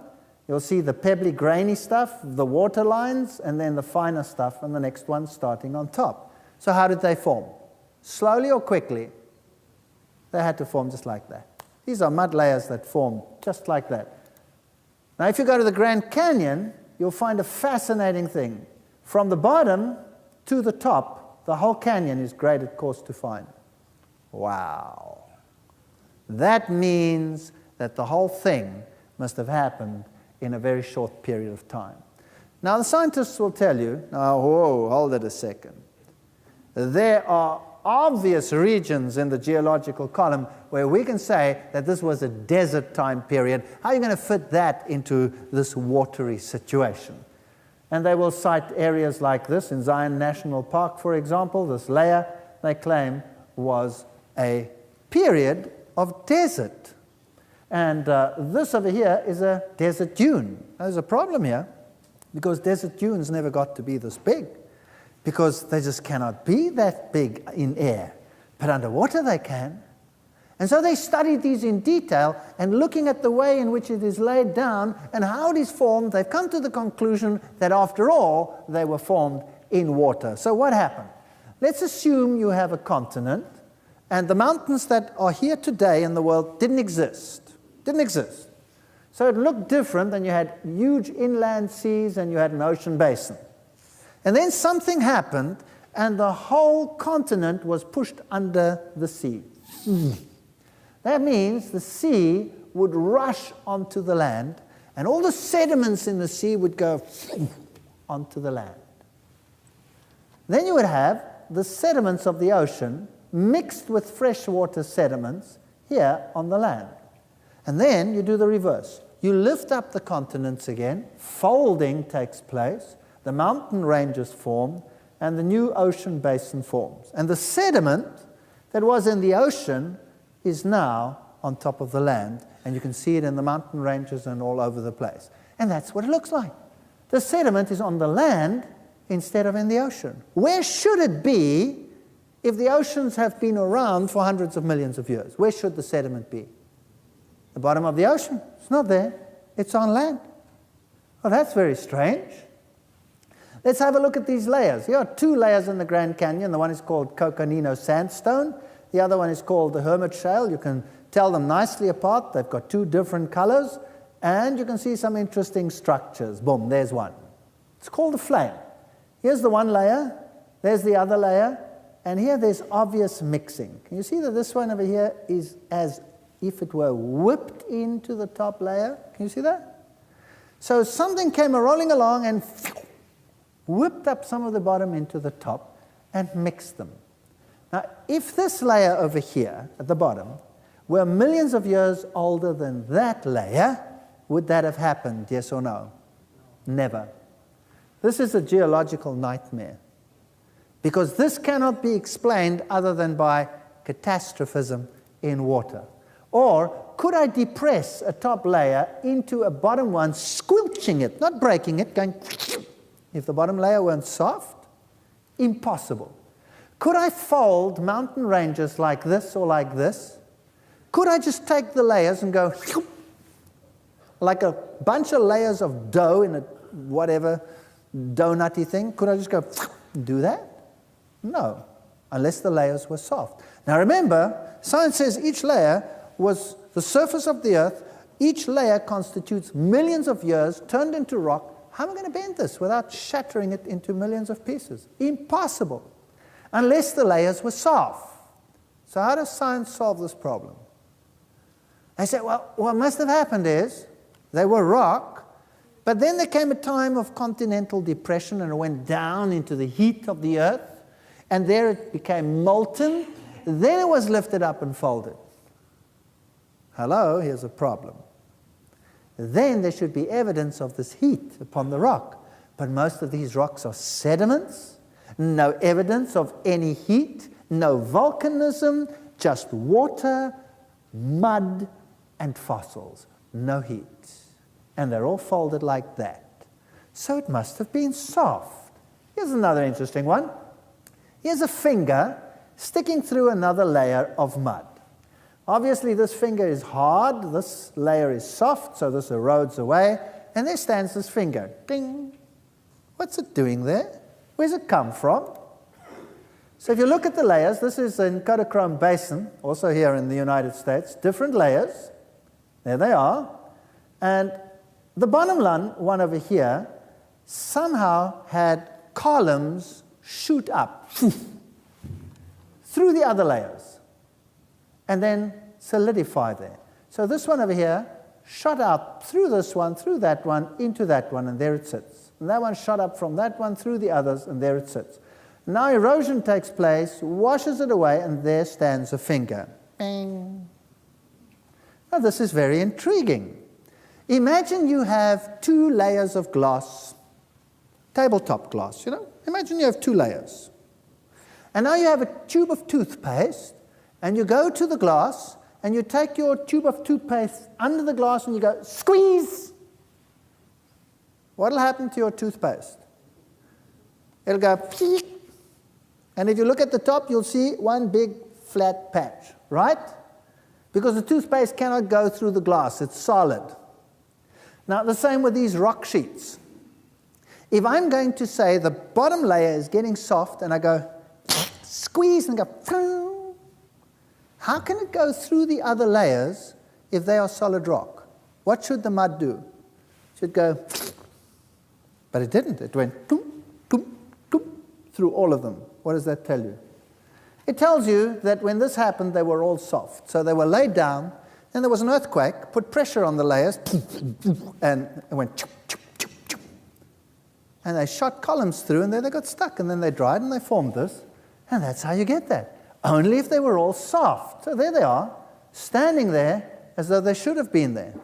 You'll see the pebbly, grainy stuff, the water lines, and then the finer stuff, and the next one starting on top. So how did they form? Slowly or quickly? They had to form just like that. These are mud layers that form just like that. Now, if you go to the Grand Canyon, you'll find a fascinating thing. From the bottom to the top, the whole canyon is graded coarse to fine. Wow. That means that the whole thing must have happened in a very short period of time. Now, the scientists will tell you, now, whoa, hold it a second. There are obvious regions in the geological column where we can say that this was a desert time period. How are you going to fit that into this watery situation? And they will cite areas like this in Zion National Park, for example. This layer, they claim, was a period of desert. And this over here is a desert dune. There's a problem here, because desert dunes never got to be this big, because they just cannot be that big in air. But underwater they can. And so they studied these in detail, and looking at the way in which it is laid down and how it is formed, they've come to the conclusion that after all, they were formed in water. So what happened? Let's assume you have a continent, and the mountains that are here today in the world didn't exist. Didn't exist. So it looked different, and you had huge inland seas and you had an ocean basin. And then something happened, and the whole continent was pushed under the sea. That means the sea would rush onto the land, and all the sediments in the sea would go onto the land. Then you would have the sediments of the ocean mixed with freshwater sediments here on the land. And then you do the reverse. You lift up the continents again, folding takes place, the mountain ranges form, and the new ocean basin forms. And the sediment that was in the ocean is now on top of the land, and you can see it in the mountain ranges and all over the place. And that's what it looks like. The sediment is on the land instead of in the ocean. Where should it be if the oceans have been around for hundreds of millions of years? Where should the sediment be? The bottom of the ocean. It's not there. It's on land. Well, that's very strange. Let's have a look at these layers. Here are two layers in the Grand Canyon. The one is called Coconino Sandstone. The other one is called the Hermit Shale. You can tell them nicely apart. They've got two different colors. And you can see some interesting structures. Boom, there's one. It's called a flame. Here's the one layer. There's the other layer. And here there's obvious mixing. Can you see that this one over here is as if it were whipped into the top layer? Can you see that? So something came rolling along and whipped up some of the bottom into the top and mixed them. Now, if this layer over here at the bottom were millions of years older than that layer, would that have happened, yes or no? Never. This is a geological nightmare, because this cannot be explained other than by catastrophism in water. Or could I depress a top layer into a bottom one, squelching it, not breaking it, going if the bottom layer weren't soft? Impossible. Could I fold mountain ranges like this or like this? Could I just take the layers and go like a bunch of layers of dough in a whatever donutty thing? Could I just go do that? No, unless the layers were soft. Now remember, science says each layer was the surface of the earth. Each layer constitutes millions of years turned into rock. How am I going to bend this without shattering it into millions of pieces? Impossible, unless the layers were soft. So how does science solve this problem? They say, well, what must have happened is they were rock, but then there came a time of continental depression and it went down into the heat of the earth, and there it became molten. Then it was lifted up and folded. Hello, here's a problem. Then there should be evidence of this heat upon the rock. But most of these rocks are sediments, no evidence of any heat, no volcanism, just water, mud, and fossils. No heat. And they're all folded like that. So it must have been soft. Here's another interesting one. Here's a finger sticking through another layer of mud. Obviously, this finger is hard, this layer is soft, so this erodes away, and there stands this finger. Ding! What's it doing there? Where's it come from? So if you look at the layers, this is in Kodachrome Basin, also here in the United States, different layers. There they are. And the bottom one over here somehow had columns shoot up through the other layers and then solidify there. So this one over here shot up through this one, through that one, into that one, and there it sits. And that one shot up from that one through the others, and there it sits. Now erosion takes place, washes it away, and there stands a finger. Bing. Now this is very intriguing. Imagine you have 2 layers of glass, tabletop glass, Imagine you have 2 layers. And now you have a tube of toothpaste, and you go to the glass, and you take your tube of toothpaste under the glass, and you go, squeeze! What will happen to your toothpaste? It'll go, peek! And if you look at the top, you'll see one big flat patch, right? Because the toothpaste cannot go through the glass. It's solid. Now, the same with these rock sheets. If I'm going to say the bottom layer is getting soft, and I go, squeeze, and go, how can it go through the other layers if they are solid rock? What should the mud do? It should go, but it didn't. It went toom, toom, toom, through all of them. What does that tell you? It tells you that when this happened, they were all soft. So they were laid down, and there was an earthquake, put pressure on the layers, and it went choop, choop, choop, choop. And they shot columns through, and then they got stuck, and then they dried, and they formed this. And that's how you get that. Only if they were all soft. So there they are, standing there as though they should have been there.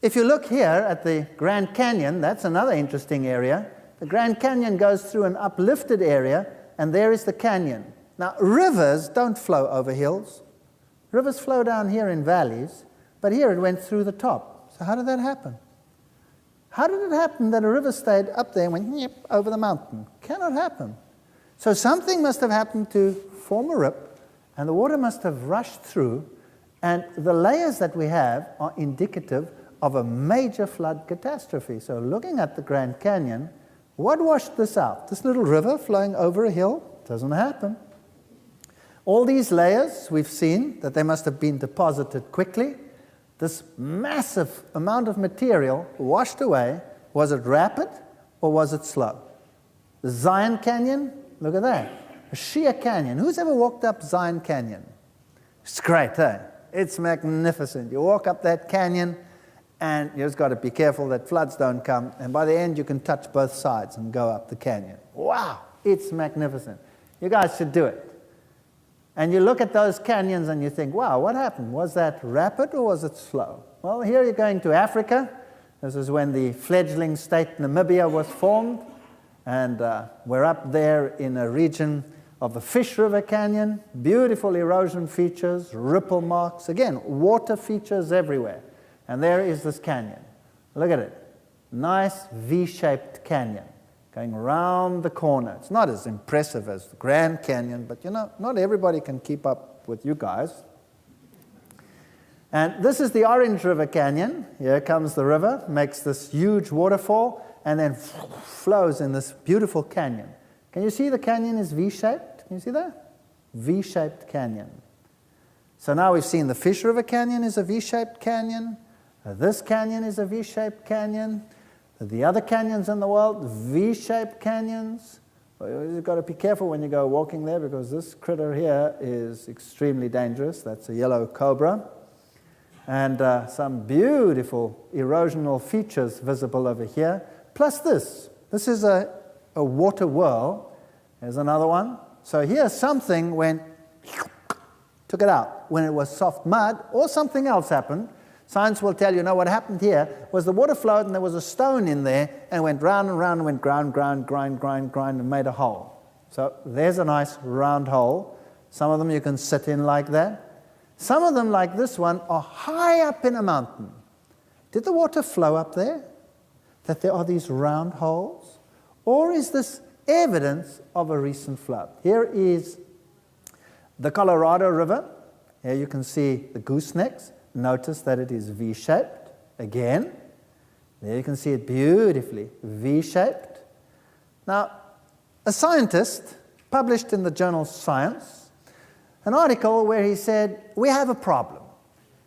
If you look here at the Grand Canyon, that's another interesting area. The Grand Canyon goes through an uplifted area, and there is the canyon. Now, rivers don't flow over hills. Rivers flow down here in valleys, but here it went through the top. So how did that happen? How did it happen that a river stayed up there and went yep, over the mountain? Cannot happen. So something must have happened to form a rip, and the water must have rushed through, and the layers that we have are indicative of a major flood catastrophe. So looking at the Grand Canyon, what washed this out? This little river flowing over a hill? Doesn't happen. All these layers, we've seen that they must have been deposited quickly. This massive amount of material washed away. Was it rapid or was it slow? The Zion Canyon, look at that. A sheer canyon. Who's ever walked up Zion Canyon? It's great, eh? It's magnificent. You walk up that canyon, and you just got to be careful that floods don't come. And by the end, you can touch both sides and go up the canyon. Wow, it's magnificent. You guys should do it. And you look at those canyons and you think, wow, what happened? Was that rapid or was it slow? Well, here you're going to Africa. This is when the fledgling state Namibia was formed. And we're up there in a region of the Fish River Canyon. Beautiful erosion features, ripple marks. Again, water features everywhere. And there is this canyon. Look at it. Nice V-shaped canyon. going round the corner. It's not as impressive as the Grand Canyon, but not everybody can keep up with you guys. And this is the Orange River Canyon. Here comes the river, makes this huge waterfall, and then flows in this beautiful canyon. Can you see the canyon is V-shaped? Can you see that? V-shaped canyon. So now we've seen the Fish River Canyon is a V-shaped canyon. This canyon is a V-shaped canyon. The other canyons in the world, V-shaped canyons. You've got to be careful when you go walking there, because this critter here is extremely dangerous. That's a yellow cobra. And some beautiful erosional features visible over here. Plus this. This is a water whirl. There's another one. So here something went, took it out. When it was soft mud or something else happened, science will tell you, what happened here was the water flowed and there was a stone in there and went round and round and went grind and made a hole. So there's a nice round hole. Some of them you can sit in like that. Some of them, like this one, are high up in a mountain. Did the water flow up there? That there are these round holes? Or is this evidence of a recent flood? Here is the Colorado River. Here you can see the goosenecks. Notice that it is V-shaped again. There you can see it beautifully V-shaped. Now, a scientist published in the journal Science an article where he said, we have a problem.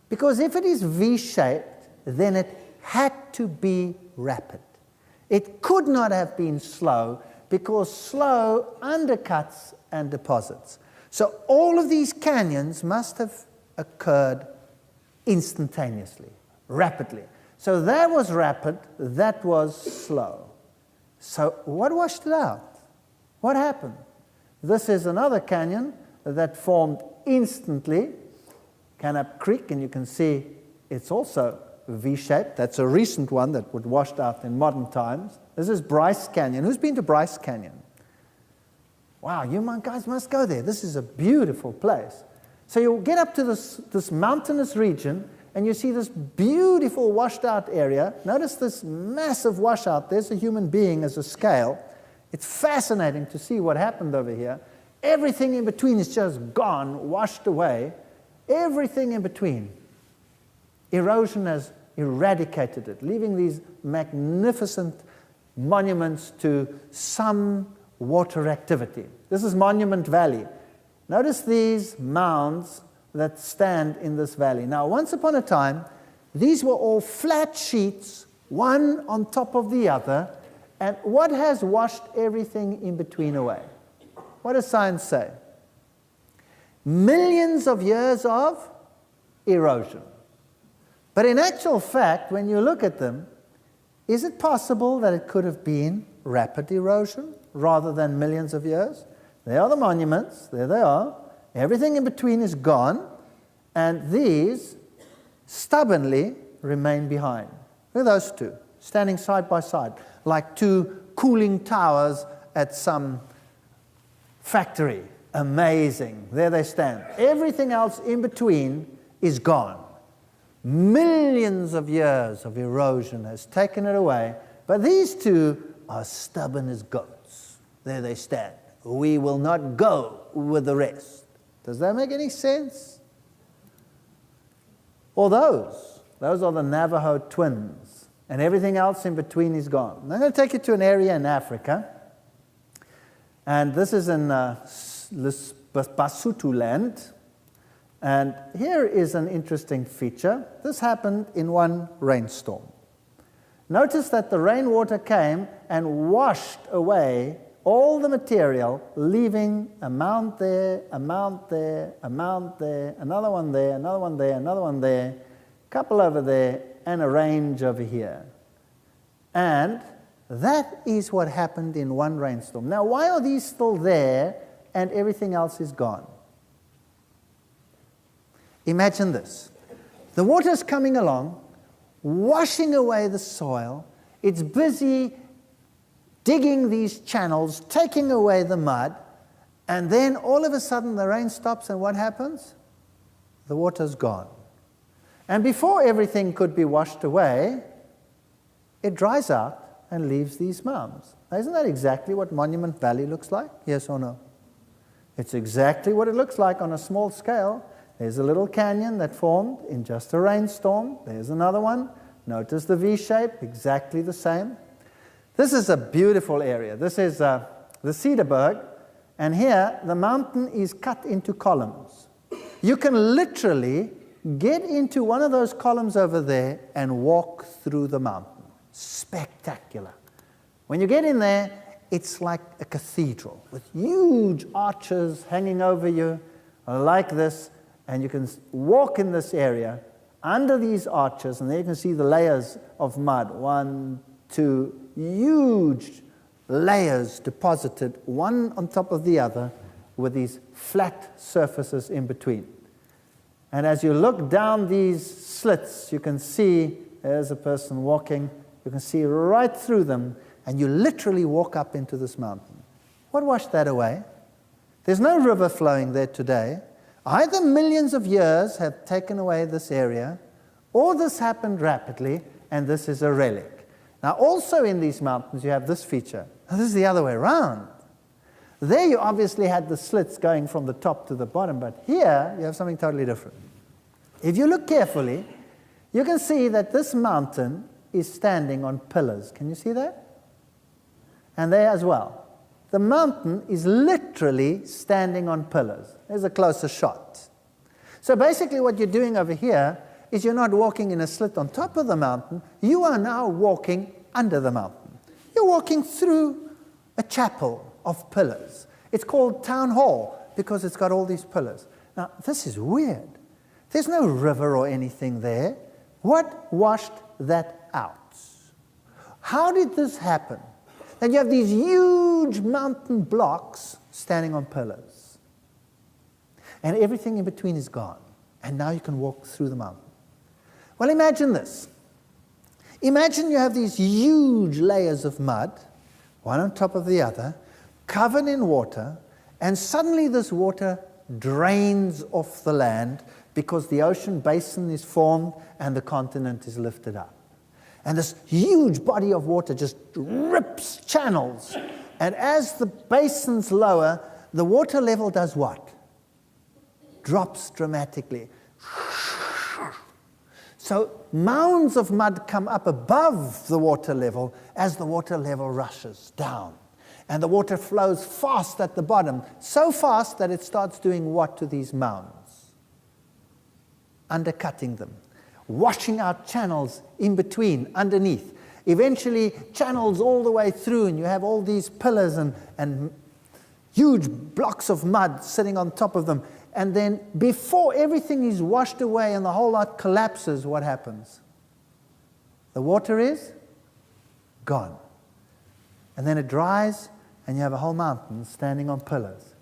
Because if it is V-shaped, then it had to be rapid. It could not have been slow, because slow undercuts and deposits. So all of these canyons must have occurred instantaneously, rapidly. So that was rapid, that was slow. So what washed it out? What happened? This is another canyon that formed instantly, Canap Creek, and you can see it's also V-shaped. That's a recent one that would washed out in modern times. This is Bryce Canyon. Who's been to Bryce Canyon? Wow, you guys must go there. This is a beautiful place. So you'll get up to this mountainous region, and you see this beautiful washed out area. Notice this massive washout. There's a human being as a scale. It's fascinating to see what happened over here. Everything in between is just gone, washed away. Everything in between. Erosion has eradicated it, leaving these magnificent monuments to some water activity. This is Monument Valley. Notice these mounds that stand in this valley. Now, once upon a time, these were all flat sheets, one on top of the other, and what has washed everything in between away? What does science say? Millions of years of erosion. But in actual fact, when you look at them, is it possible that it could have been rapid erosion rather than millions of years? There are the monuments, there they are. Everything in between is gone, and these stubbornly remain behind. Look at those two, standing side by side, like two cooling towers at some factory. Amazing. There they stand. Everything else in between is gone. Millions of years of erosion has taken it away, but these two are stubborn as goats. There they stand. We will not go with the rest. Does that make any sense? Or those are the Navajo twins, and everything else in between is gone. I'm going to take you to an area in Africa, and this is in Basotho land. And here is an interesting feature. This happened in one rainstorm. Notice that the rainwater came and washed away all the material, leaving a mound there, a mound there, a mound there, another one there, another one there, another one there, a couple over there, and a range over here. And that is what happened in one rainstorm. Now, why are these still there and everything else is gone? Imagine this. The water's coming along, washing away the soil. It's busy digging these channels, taking away the mud, and then all of a sudden the rain stops, and what happens? The water's gone. And before everything could be washed away, it dries out and leaves these mounds. Now, isn't that exactly what Monument Valley looks like? Yes or no? It's exactly what it looks like on a small scale. There's a little canyon that formed in just a rainstorm. There's another one. Notice the V shape, exactly the same. This is a beautiful area. This is the Cedarberg, and here the mountain is cut into columns. You can literally get into one of those columns over there and walk through the mountain. Spectacular. When you get in there, it's like a cathedral with huge arches hanging over you like this, and you can walk in this area under these arches, and there you can see the layers of mud. 1, 2, huge layers deposited, one on top of the other, with these flat surfaces in between. And as you look down these slits, you can see there's a person walking. You can see right through them, and you literally walk up into this mountain. What washed that away? There's no river flowing there today. Either millions of years have taken away this area, or this happened rapidly, and this is a relic. Now, also in these mountains, you have this feature. Now, this is the other way around. There you obviously had the slits going from the top to the bottom, but here you have something totally different. If you look carefully, you can see that this mountain is standing on pillars. Can you see that? And there as well. The mountain is literally standing on pillars. There's a closer shot. So basically what you're doing over here is you're not walking in a slit on top of the mountain. You are now walking under the mountain. You're walking through a chapel of pillars. It's called Town Hall because it's got all these pillars. Now, this is weird. There's no river or anything there. What washed that out? How did this happen? And you have these huge mountain blocks standing on pillars. And everything in between is gone. And now you can walk through the mountain. Well, imagine this. Imagine you have these huge layers of mud, one on top of the other, covered in water, and suddenly this water drains off the land because the ocean basin is formed and the continent is lifted up. And this huge body of water just rips channels. And as the basins lower, the water level does what? Drops dramatically. So mounds of mud come up above the water level as the water level rushes down. And the water flows fast at the bottom, so fast that it starts doing what to these mounds? Undercutting them. Washing out channels in between, underneath. Eventually, channels all the way through, and you have all these pillars and huge blocks of mud sitting on top of them. And then, before everything is washed away and the whole lot collapses, what happens? The water is gone. And then it dries, and you have a whole mountain standing on pillars.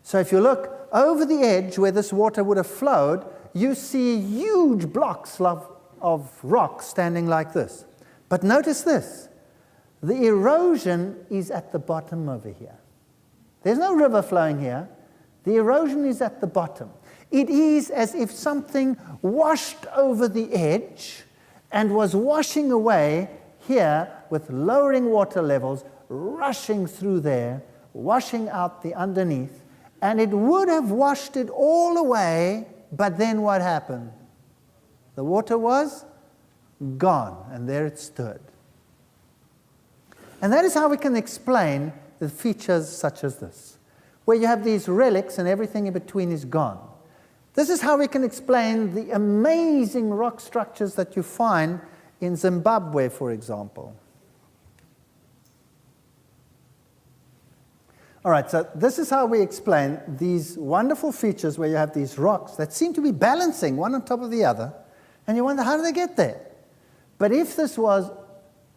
So if you look over the edge where this water would have flowed, you see huge blocks of rock standing like this. But notice this. The erosion is at the bottom over here. There's no river flowing here. The erosion is at the bottom. It is as if something washed over the edge and was washing away here with lowering water levels, rushing through there, washing out the underneath. And it would have washed it all away. But then what happened? The water was gone, and there it stood. And that is how we can explain the features such as this, where you have these relics and everything in between is gone. This is how we can explain the amazing rock structures that you find in Zimbabwe, for example. All right, so this is how we explain these wonderful features where you have these rocks that seem to be balancing one on top of the other, and you wonder, how do they get there? But if this was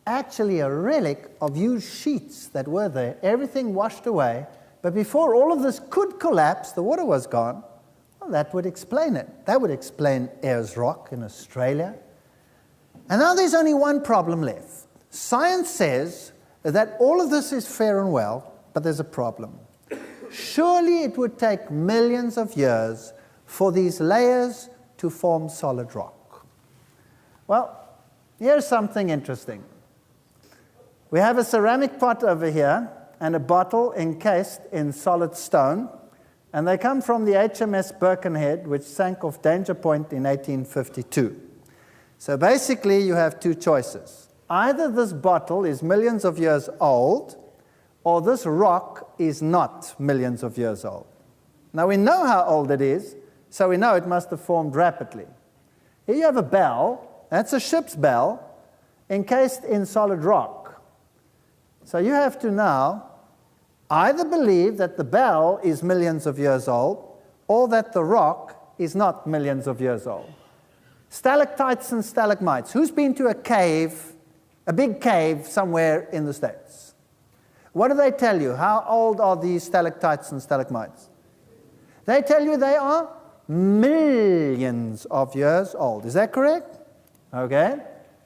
actually a relic of huge sheets that were there, everything washed away, but before all of this could collapse, the water was gone, well, that would explain it. That would explain Ayers Rock in Australia. And now there's only one problem left. Science says that all of this is fair and well, but there's a problem. Surely it would take millions of years for these layers to form solid rock. Well, here's something interesting. We have a ceramic pot over here and a bottle encased in solid stone, and they come from the HMS Birkenhead, which sank off Danger Point in 1852. So basically, you have two choices. Either this bottle is millions of years old, or this rock is not millions of years old. Now, we know how old it is, so we know it must have formed rapidly. Here you have a bell. That's a ship's bell, encased in solid rock. So you have to now either believe that the bell is millions of years old, or that the rock is not millions of years old. Stalactites and stalagmites. Who's been to a cave, a big cave somewhere in the States? What do they tell you? How old are these stalactites and stalagmites? They tell you they are millions of years old. Is that correct? Okay.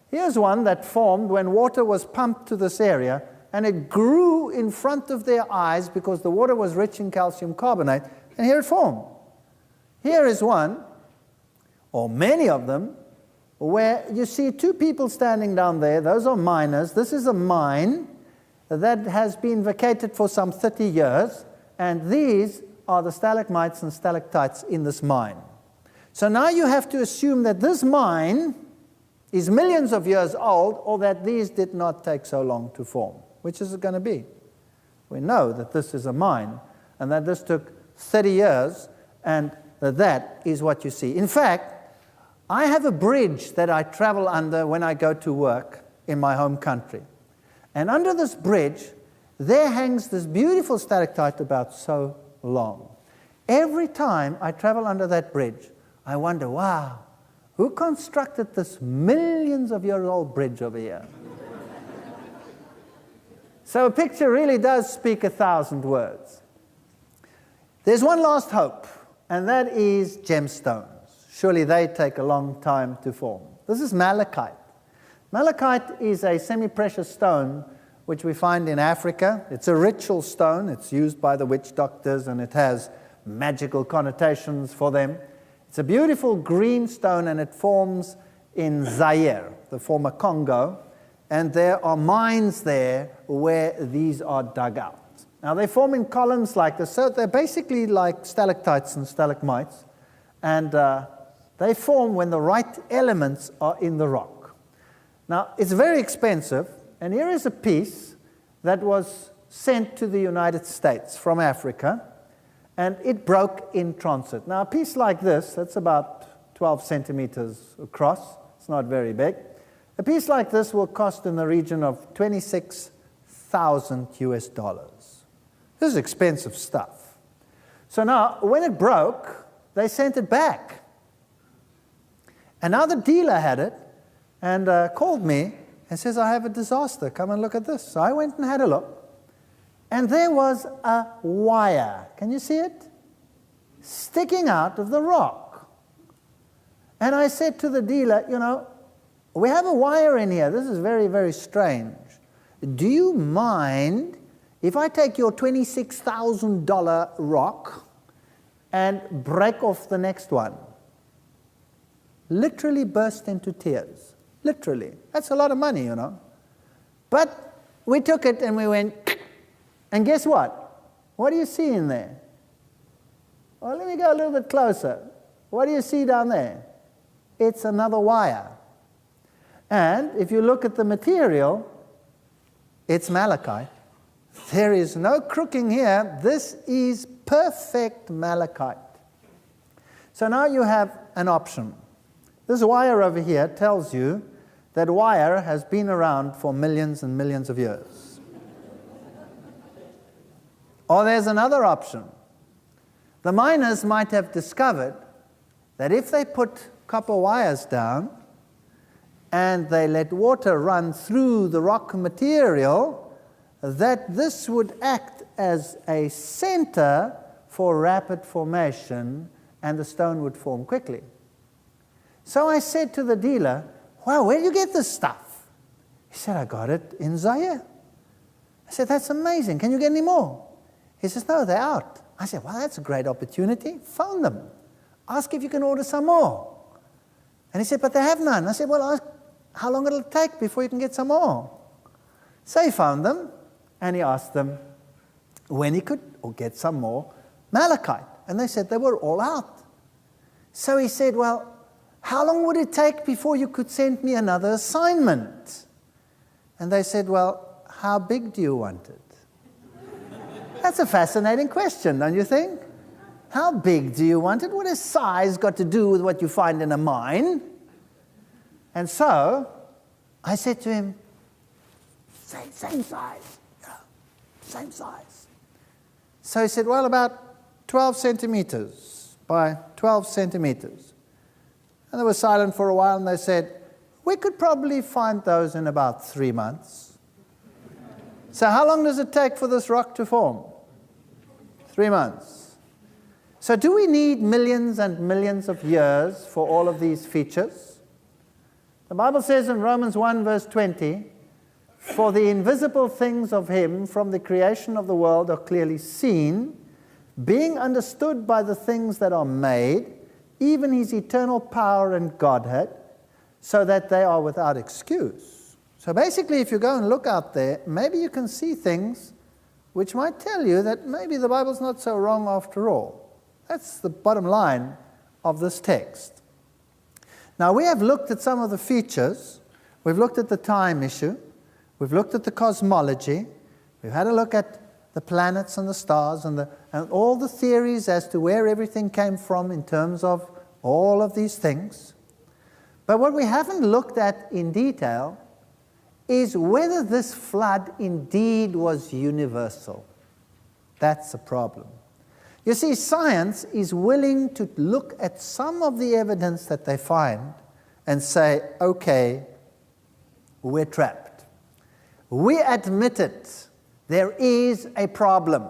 Here's one that formed when water was pumped to this area, and it grew in front of their eyes because the water was rich in calcium carbonate, and here it formed. Here is one, or many of them, where you see two people standing down there. Those are miners. This is a mine that has been vacated for some 30 years, and these are the stalagmites and stalactites in this mine. So now you have to assume that this mine is millions of years old, or that these did not take so long to form. Which is it going to be? We know that this is a mine, and that this took 30 years, and that is what you see. In fact, I have a bridge that I travel under when I go to work in my home country. And under this bridge, there hangs this beautiful stalactite about so long. Every time I travel under that bridge, I wonder, wow, who constructed this millions of year old bridge over here? So a picture really does speak 1,000 words. There's one last hope, and that is gemstones. Surely they take a long time to form. This is malachite. Malachite is a semi-precious stone which we find in Africa. It's a ritual stone. It's used by the witch doctors, and it has magical connotations for them. It's a beautiful green stone, and it forms in Zaire, the former Congo. And there are mines there where these are dug out. Now, they form in columns like this. So they're basically like stalactites and stalagmites. And they form when the right elements are in the rock. Now, it's very expensive. And here is a piece that was sent to the United States from Africa. And it broke in transit. Now, a piece like this, that's about 12 centimeters across. It's not very big. A piece like this will cost in the region of $26,000 US. This is expensive stuff. So now, when it broke, they sent it back. And now the dealer had it and called me and says, I have a disaster. Come and look at this. So I went and had a look. And there was a wire. Can you see it? Sticking out of the rock. And I said to the dealer, you know, we have a wire in here. This is very, very strange. Do you mind if I take your $26,000 rock and break off the next one? Literally burst into tears. Literally. That's a lot of money, you know. But we took it and we went, and guess what? What do you see in there? Well, let me go a little bit closer. What do you see down there? It's another wire. And if you look at the material, it's malachite. There is no crooking here. This is perfect malachite. So now you have an option. This wire over here tells you that wire has been around for millions and millions of years. Or there's another option. The miners might have discovered that if they put copper wires down and they let water run through the rock material, that this would act as a center for rapid formation and the stone would form quickly. So I said to the dealer, wow, where do you get this stuff? He said, I got it in Zaire. I said, that's amazing. Can you get any more? He says, no, they're out. I said, well, that's a great opportunity. Phone them. Ask if you can order some more. And he said, but they have none. I said, well, ask how long it'll take before you can get some more. So he found them, and he asked them when he could get some more malachite. And they said they were all out. So he said, well, how long would it take before you could send me another assignment? And they said, well, how big do you want it? That's a fascinating question, don't you think? How big do you want it? What has size got to do with what you find in a mine? And so I said to him, same size. Yeah, same size. So he said, well, about 12 centimeters by 12 centimeters. And they were silent for a while, and they said, we could probably find those in about 3 months. So how long does it take for this rock to form? 3 months. So do we need millions and millions of years for all of these features? The Bible says in Romans 1 verse 20, for the invisible things of him from the creation of the world are clearly seen, being understood by the things that are made, even his eternal power and Godhead, so that they are without excuse. So basically, if you go and look out there, maybe you can see things which might tell you that maybe the Bible's not so wrong after all. That's the bottom line of this text. Now, we have looked at some of the features. We've looked at the time issue. We've looked at the cosmology. We've had a look at the planets and the stars and all the theories as to where everything came from in terms of all of these things. But what we haven't looked at in detail is whether this flood indeed was universal. That's a problem. You see, science is willing to look at some of the evidence that they find and say, okay, we're trapped. We admit it. There is a problem.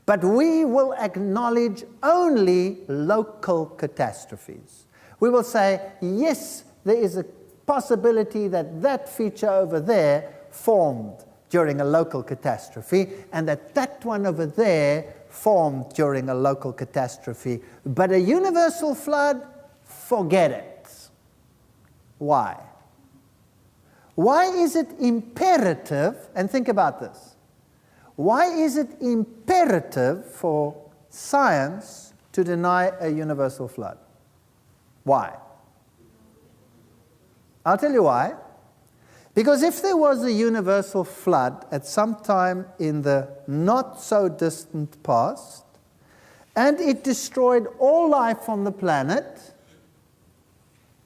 But we will acknowledge only local catastrophes. We will say, yes, there is a possibility that that feature over there formed during a local catastrophe, and that one over there formed during a local catastrophe. But a universal flood, forget it. Why? Why is it imperative, and think about this, why is it imperative for science to deny a universal flood? Why? I'll tell you why. Because if there was a universal flood at some time in the not-so-distant past, and it destroyed all life on the planet,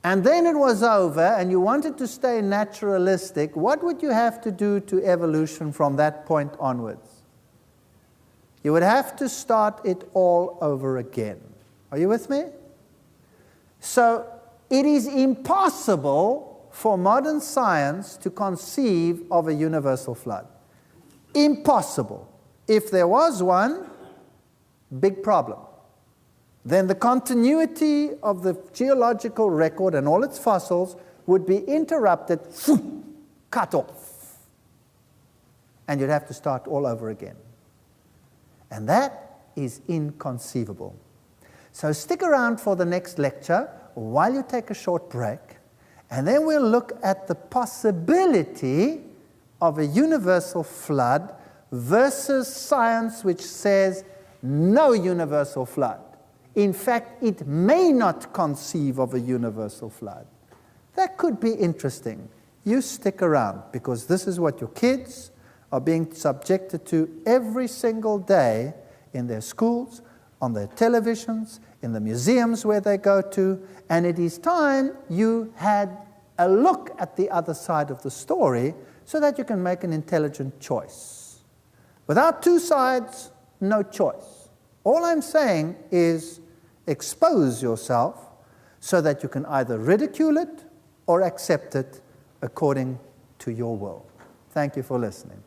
and then it was over, and you wanted to stay naturalistic, what would you have to do to evolution from that point onwards? You would have to start it all over again. Are you with me? So it is impossible for modern science to conceive of a universal flood. Impossible. If there was one, big problem. Then the continuity of the geological record and all its fossils would be interrupted, cut off. And you'd have to start all over again. And that is inconceivable. So stick around for the next lecture while you take a short break, and then we'll look at the possibility of a universal flood versus science which says no universal flood. In fact, it may not conceive of a universal flood. That could be interesting. You stick around, because this is what your kids are being subjected to every single day in their schools, on their televisions, in the museums where they go to, and it is time you had a look at the other side of the story so that you can make an intelligent choice. Without two sides, no choice. All I'm saying is expose yourself so that you can either ridicule it or accept it according to your will. Thank you for listening.